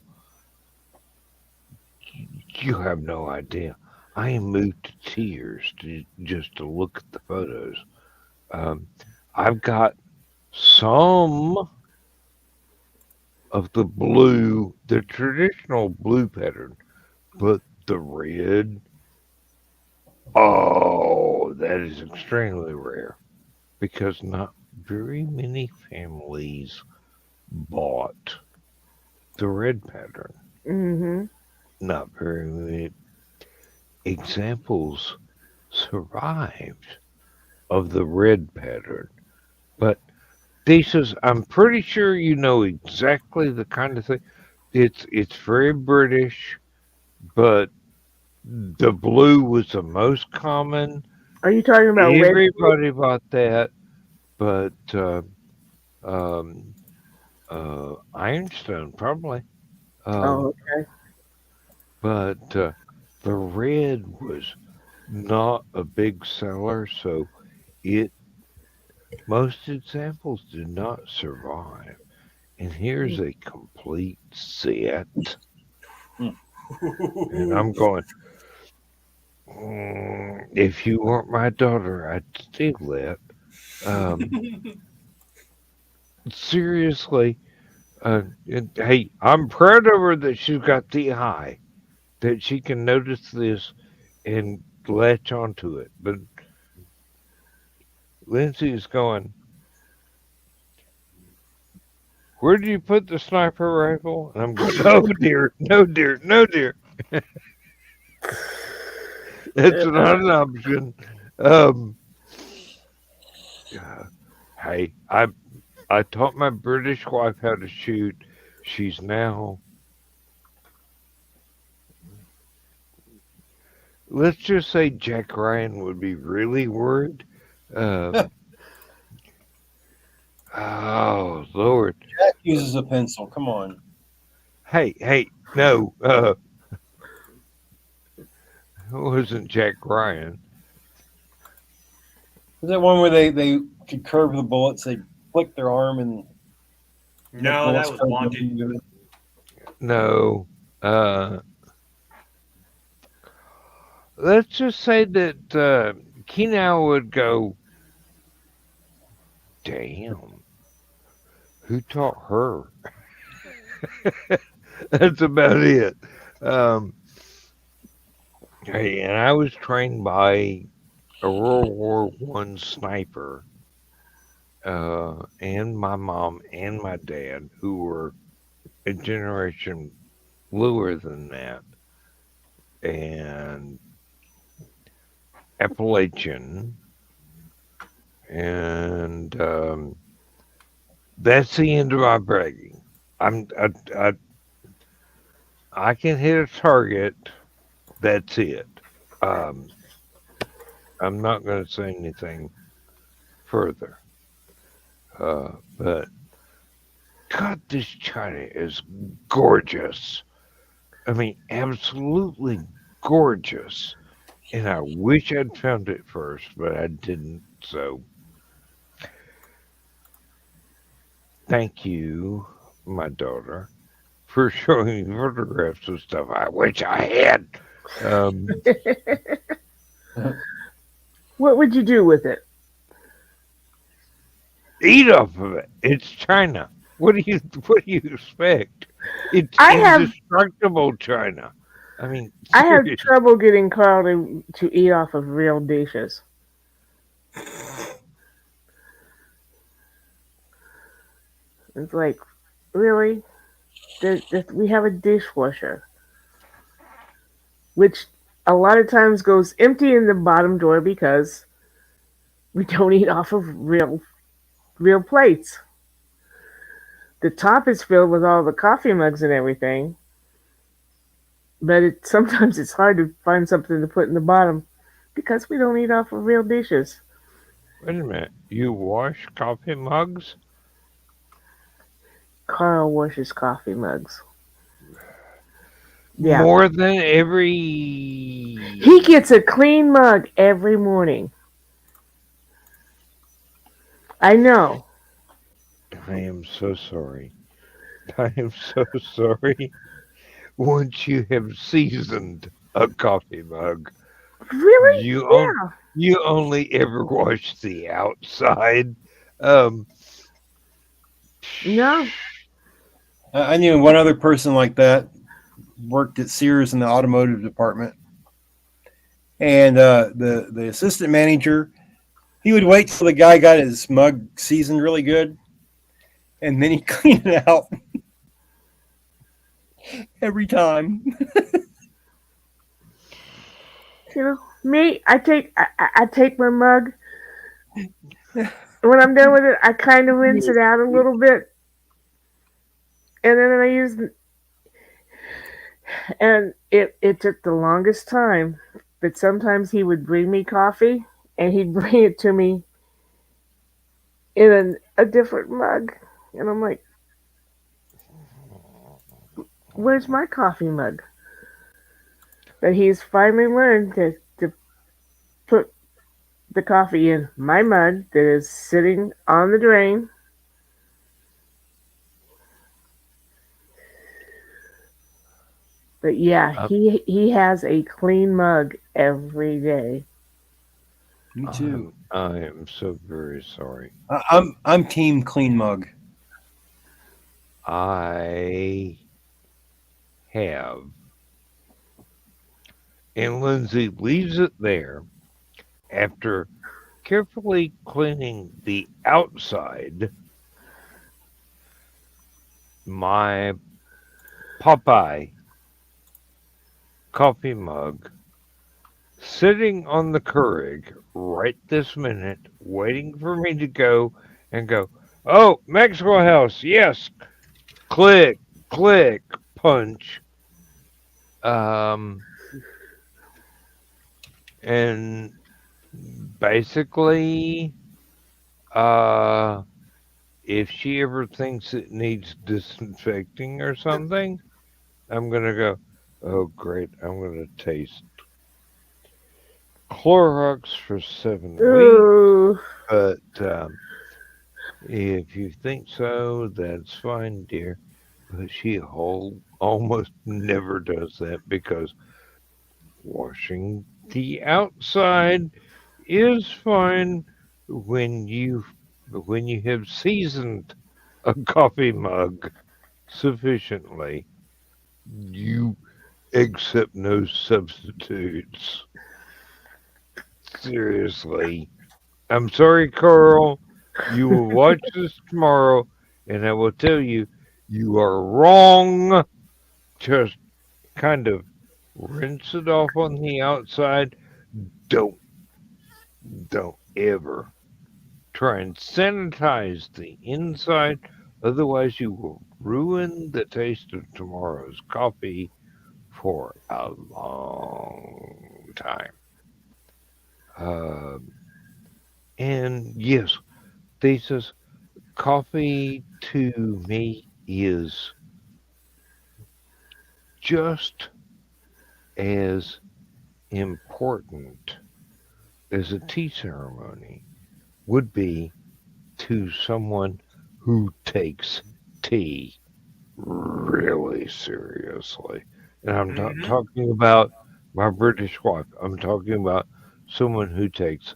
You have no idea. I am moved to tears just to look at the photos. Um, I've got some of the traditional blue pattern, but the red, oh, that is extremely rare because not very many families bought the red pattern. hmm Not very many examples survived of the red pattern. But Thesis, I'm pretty sure you know exactly the kind of thing. It's very British, but the blue was the most common. are you talking about red? Everybody bought that, but um, Ironstone probably. Oh, Um, okay. but the red was not a big seller, so it most examples did not survive. And here's a complete set, and I'm going. If you weren't my daughter, I'd steal that. Um, seriously, hey, I'm proud of her that she's got the eye that she can notice this and latch onto it. But Lindsay is going, where do you put the sniper rifle? And I'm going, no, dear, no, dear, no, dear. It's not an option. Um, uh, hey, I taught my British wife how to shoot. She's now, let's just say Jack Ryan would be really worried. Um, oh, Lord. Jack uses a pencil. Come on. Hey, no, it wasn't Jack Ryan. Is that one where they could curve the bullets? They flick their arm and No, that was wanted. No. Uh, let's just say that Keenan would go, damn, who taught her? That's about it. Um, hey, and I was trained by a World War I sniper, and my mom and my dad, who were a generation bluer than that, and Appalachian, and that's the end of my bragging. I'm I can hit a target. That's it. Um, I'm not going to say anything further. But God, this China is gorgeous. I mean, absolutely gorgeous. And I wish I'd found it first, but I didn't. So, thank you, my daughter, for showing me photographs of stuff I wish I had. Um, What would you do with it? eat off of it. It's China. What do you expect? It's I have indestructible China. I mean, I have seriously. trouble getting Carl to eat off of real dishes. It's like, really? We have a dishwasher, which a lot of times goes empty in the bottom drawer because we don't eat off of real plates. The top is filled with all the coffee mugs and everything, but sometimes it's hard to find something to put in the bottom because we don't eat off of real dishes. Wait a minute. You wash coffee mugs? Carl washes coffee mugs. Yeah. More than every. He gets a clean mug every morning. I know. I am so sorry. I am so sorry. Once you have seasoned a coffee mug, Really? you Yeah. you only ever wash the outside. Um, No. I knew one other person like that, worked at Sears in the automotive department, and the assistant manager, he would wait till the guy got his mug seasoned really good, and then he'd clean it out every time. You know, me, I take my mug. When I'm done with it, I kind of rinse it out a little bit, and then I use. And it took the longest time, but sometimes he would bring me coffee, and he'd bring it to me in a different mug, and I'm like, "Where's my coffee mug?" But he's finally learned to put the coffee in my mug that is sitting on the drain. But yeah, he has a clean mug every day. Me too. I am so very sorry. I'm team clean mug. I have. And Lindsay leaves it there after carefully cleaning the outside. My Popeye coffee mug sitting on the Keurig right this minute, waiting for me to go and go, oh, Maxwell House, yes, click, click, punch. And basically, if she ever thinks it needs disinfecting or something, I'm going to go, oh, great, I'm going to taste Clorox for 7 weeks. Ooh. But if you think so, that's fine, dear. But she almost never does that because washing the outside is fine when you have seasoned a coffee mug sufficiently. You accept no substitutes. Seriously. I'm sorry, Carl. You will watch this tomorrow, and I will tell you, you are wrong. Just kind of rinse it off on the outside. Don't ever try and sanitize the inside. Otherwise, you will ruin the taste of tomorrow's coffee for a long time. And yes, thesis, coffee to me is just as important as a tea ceremony would be to someone who takes tea really seriously. And I'm not talking about my British wife. I'm talking about someone who takes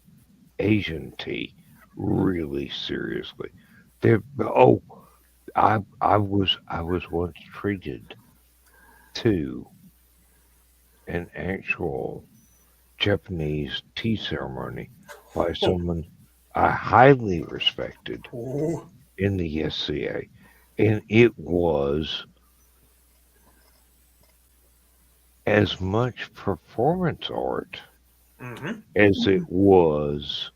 Asian tea really seriously. I was once treated to an actual Japanese tea ceremony by someone I highly respected in the SCA, and it was as much performance art as it was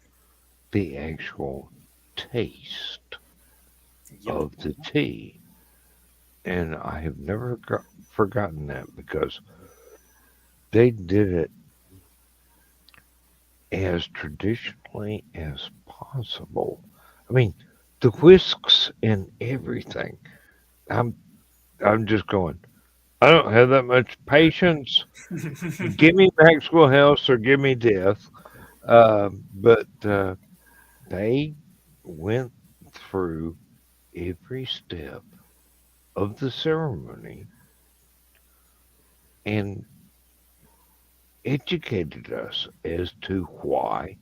the actual taste of the tea. And I have never forgotten that because they did it as traditionally as possible. I mean, the whisks and everything. I'm I'm just going. I don't have that much patience. Give me Maxwell House or give me death. But they went through every step of the ceremony and educated us as to why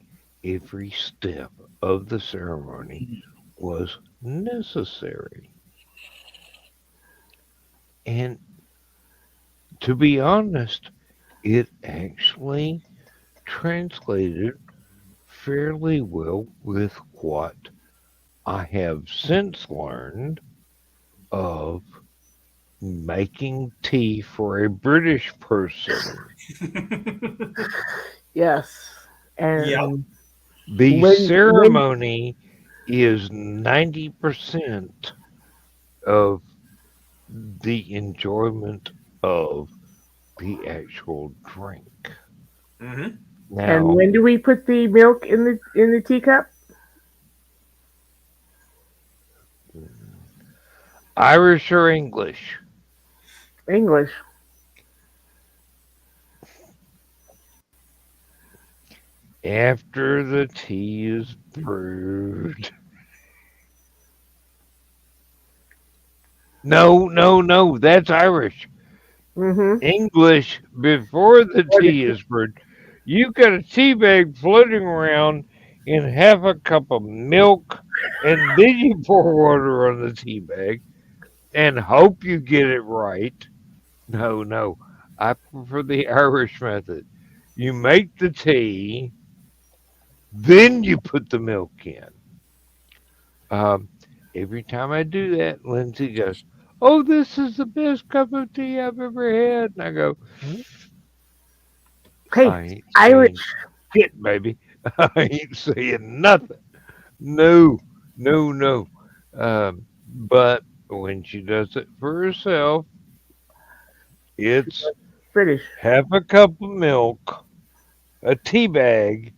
every step of the ceremony was necessary. And to be honest, it actually translated fairly well with what I have since learned of making tea for a British person. Yes. Yep. And The when ceremony is 90% of the enjoyment of the actual drink. Mm-hmm. and Now, when do we put the milk in the teacup? Irish or English? English. After the tea is brewed. No, that's Irish. Mm-hmm. English, before the Or the tea is brewed, you got a tea bag floating around in half a cup of milk, and then you pour water on the tea bag and hope you get it right. No, I prefer the Irish method. You make the tea, then you put the milk in. Um, every time I do that, Lindsay goes, "Oh, this is the best cup of tea I've ever had." And I go, hey, "I ain't Irish. saying shit, baby. I ain't saying nothing. No, no. But when she does it for herself, it's British. half a cup of milk, a tea bag,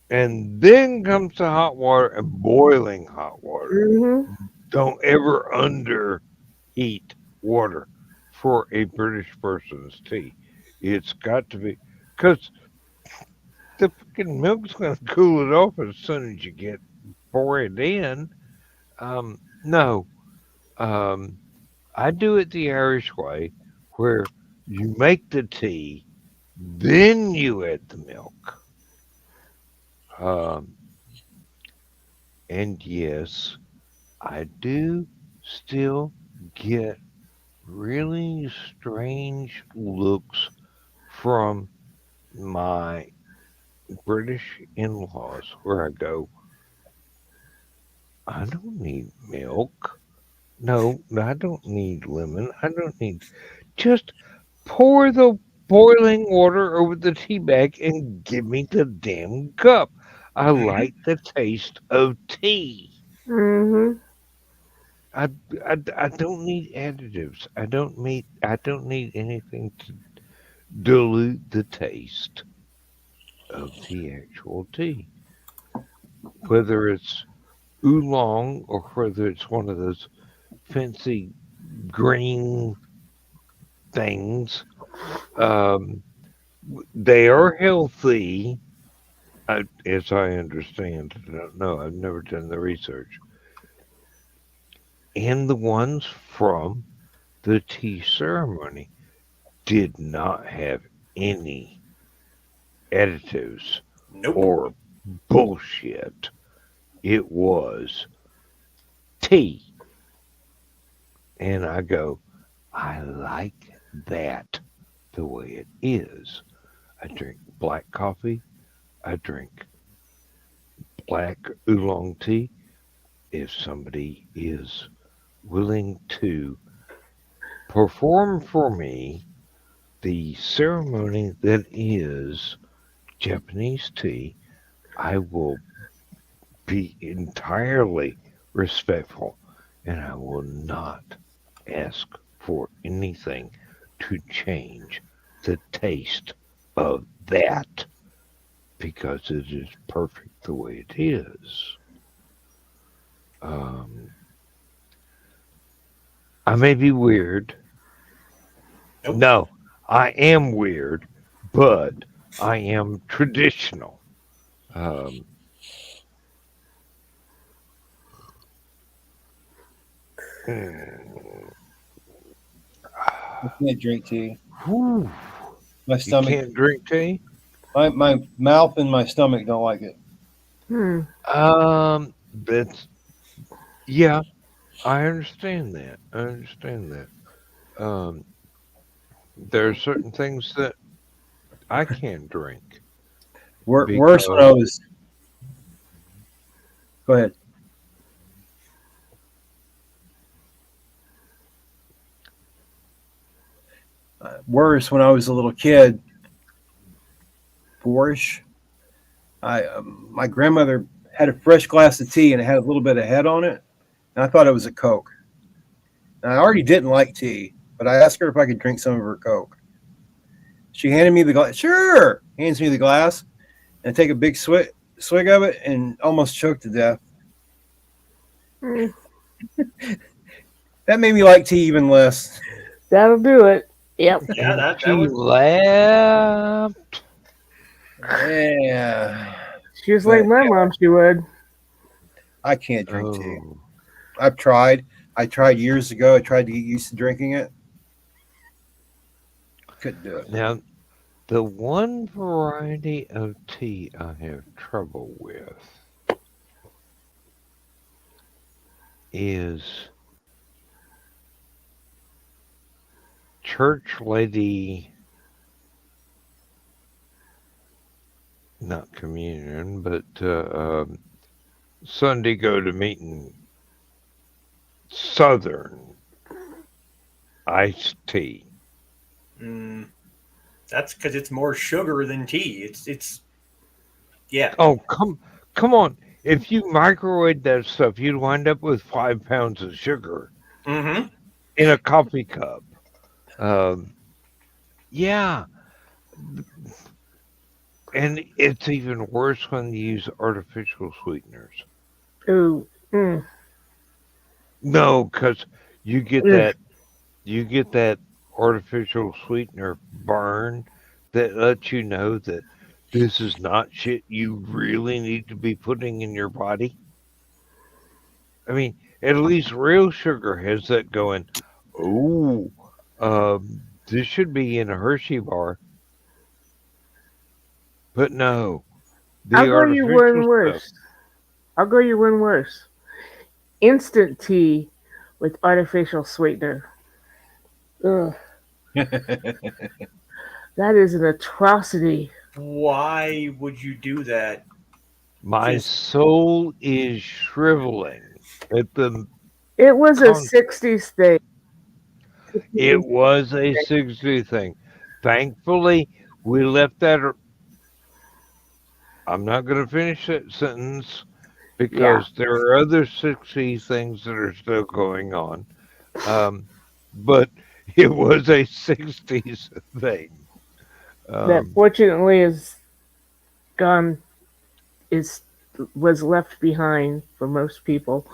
and then comes the hot water and boiling hot water. Mm-hmm. Don't ever underheat water for a British person's tea. It's got to be because the freaking milk's going to cool it off as soon as you get pour it in. No, um, I do it the Irish way, where you make the tea, then you add the milk. Um, and yes, I do still get really strange looks from my British in laws where I go, I don't need milk. No, I don't need lemon. I don't need. Just pour the boiling water over the tea bag and give me the damn cup. I Mm-hmm. like the taste of tea. Mm-hmm. I, I don't need additives. I don't need anything to dilute the taste of the actual tea. Whether it's oolong or whether it's one of those fancy green things, um, they are healthy, as I understand. I don't know. I've never done the research. And the ones from the tea ceremony did not have any additives Nope. or bullshit. It was tea. And I go, I like that the way it is. I drink black coffee. I drink black oolong tea. If somebody is willing to perform for me the ceremony that is Japanese tea, I will be entirely respectful and I will not ask for anything to change the taste of that because it is perfect the way it is. I may be weird. Nope. No, I am weird, but I am traditional. Um, mm, I can't drink tea. whew, My you stomach, can't drink tea? my mouth and my stomach don't like it. Hmm. That's yeah, I understand that. I understand that. Um, there are certain things that I can't drink Worse when I because was. Go ahead. Worse when I was a little kid. Fourish. My grandmother had a fresh glass of tea and it had a little bit of head on it, and I thought it was a Coke. And I already didn't like tea, but I asked her if I could drink some of her Coke. She handed me the glass. Sure, hands me the glass, and I take a big swig of it, and almost choked to death. Hmm. That made me like tea even less. That'll do it. Yep. Yeah, and that she would. laughed. Yeah, She was like but my mom. She would. I can't drink tea. Oh, I've tried. I tried years ago. I tried to get used to drinking it. Couldn't do it. now the one variety of tea I have trouble with is church lady, not communion, but Sunday go to meeting Southern iced tea. Mm, that's because it's more sugar than tea. It's yeah. Oh, come on. If you microwave that stuff, you'd wind up with 5 pounds of sugar Mm-hmm. in a coffee cup. Um, yeah, and it's even worse when you use artificial sweeteners. Ooh. Mm. No, because you get Ugh. that you get that artificial sweetener burn that lets you know that this is not shit you really need to be putting in your body. I mean, at least real sugar has that going, oh, this should be in a Hershey bar. But no, I'll the go you artificial one stuff. worse. I'll go you one worse. Instant tea with artificial sweetener. Ugh. That is an atrocity. Why would you do that? My Just soul is shriveling at the It was a con. 60s thing. It was a 60 thing. Thankfully, we left that. I'm not going to finish that sentence Yeah. because there are other 60 things that are still going on. But it was a 60s thing. That Um, fortunately is gone is was left behind for most people.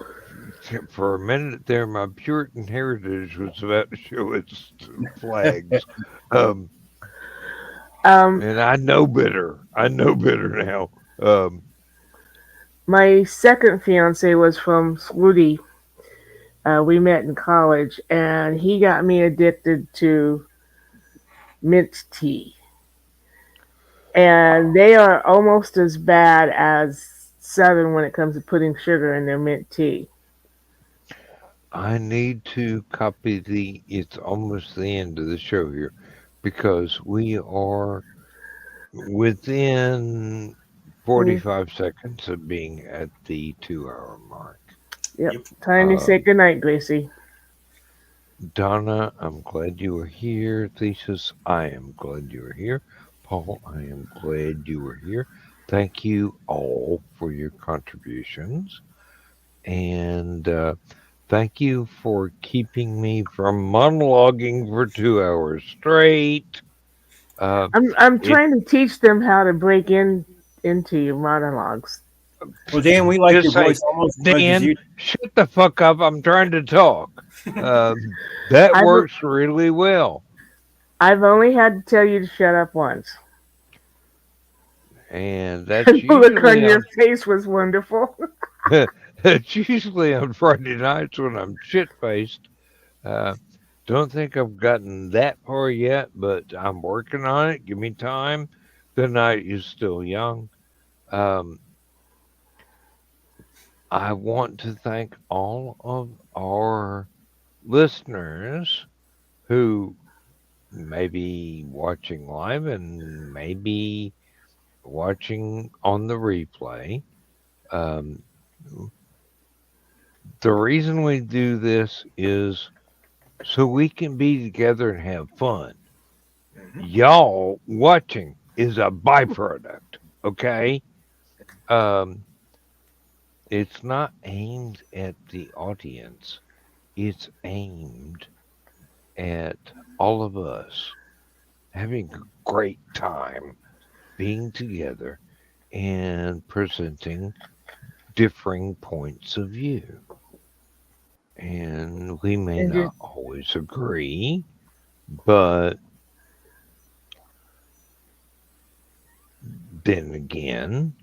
for a minute there, my Puritan heritage was about to show its flags. Um, Um, and I know better. I know better now. my second fiance was from Swooty. We met in college, and he got me addicted to mint tea. And they are almost as bad as Southern when it comes to putting sugar in their mint tea. I need to copy the. It's almost the end of the show here because we are within Mm, 45 seconds of being at the 2 hour mark. yep. yep. Time to say Um, goodnight, Gracie. Donna, I'm glad you were here. Thesis, I am glad you were here. Paul, I am glad you were here. Thank you all for your contributions. And thank you for keeping me from monologuing for 2 hours straight. I'm It trying to teach them how to break into your monologues. Well, Dan, we like just your say, voice almost as much as Dan, you. shut the fuck up. I'm trying to talk. That I've works really well. I've only had to tell you to shut up once. And that's The look on usually your face was wonderful. it's usually on Friday nights when I'm shit faced. Don't think I've gotten that far yet, but I'm working on it. Give me time. The night is still young. Um, I want to thank all of our listeners who may be watching live and maybe watching on the replay. Um, the reason we do this is so we can be together and have fun. Y'all watching is a byproduct, okay? Um, it's not aimed at the audience, it's aimed at all of us having a great time being together and presenting differing points of view. And we may And not always agree, but then again,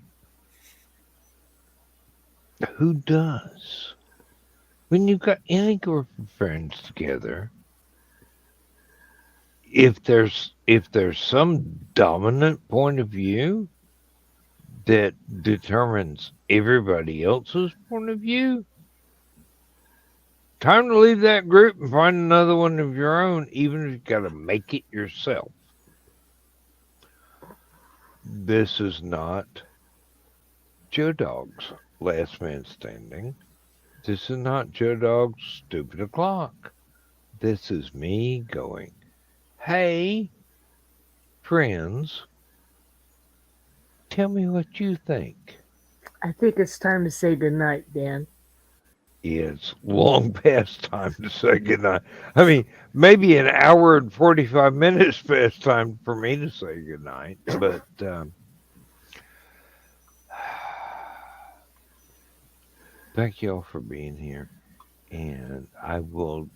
who does? When you've got any group of friends together, if there's some dominant point of view that determines everybody else's point of view, time to leave that group and find another one of your own, even if you've got to make it yourself. This is not Joe Dog's Last Man Standing. This is not Joe Dog's Stupid O'Clock. This is me going, hey, friends, tell me what you think. I think it's time to say goodnight, Dan. It's long past time to say goodnight. I mean, maybe an hour and 45 minutes past time for me to say goodnight, but thank you all for being here. And I will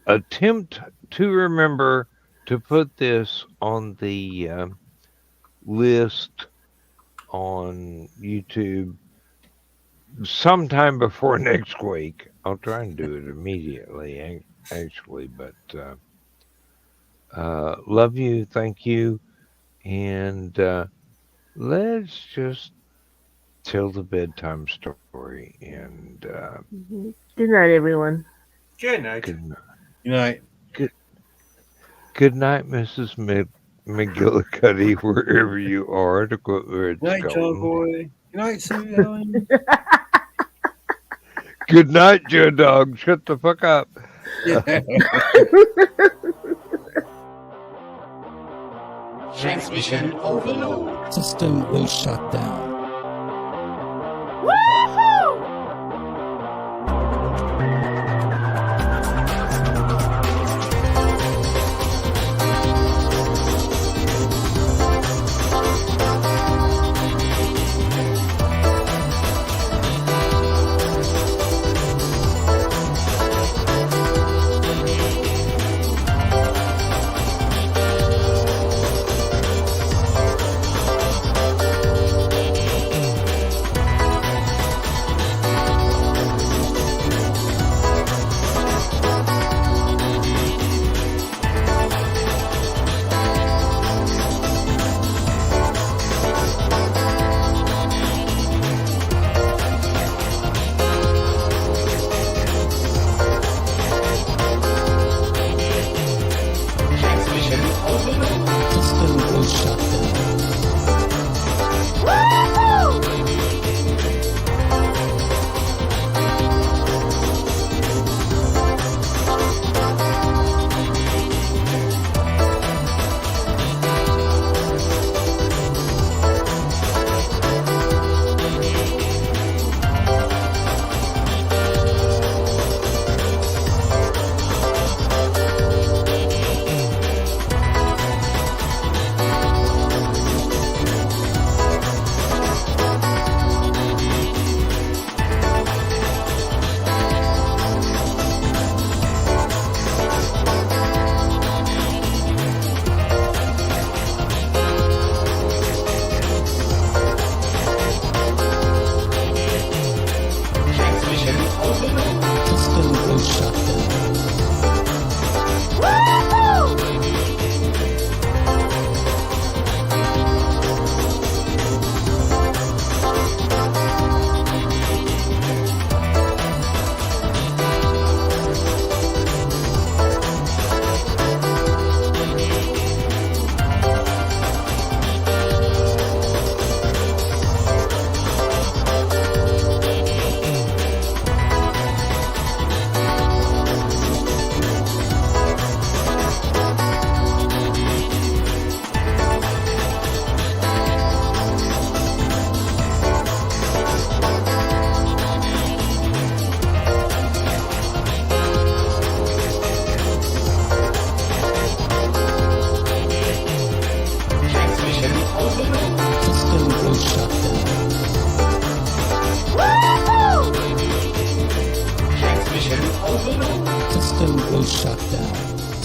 attempt to remember to put this on the list on YouTube sometime before next week. I'll try and do it immediately, actually, but love you, thank you, and let's just tell the bedtime story. And Good night, everyone. Good night. Good night. Good night, Mrs. McGillicuddy, wherever you are. To quote Red Good night, John Skelton. Boy. Good night, Sue Ellen. Good night, Joe Dog. Shut the fuck up. Transmission overload. System will shut down.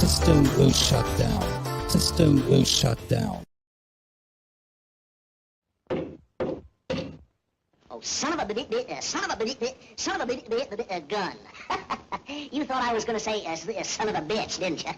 System will shut down. System will shut down. Oh, son of a gun. You thought I was going to say son of a bitch, didn't you?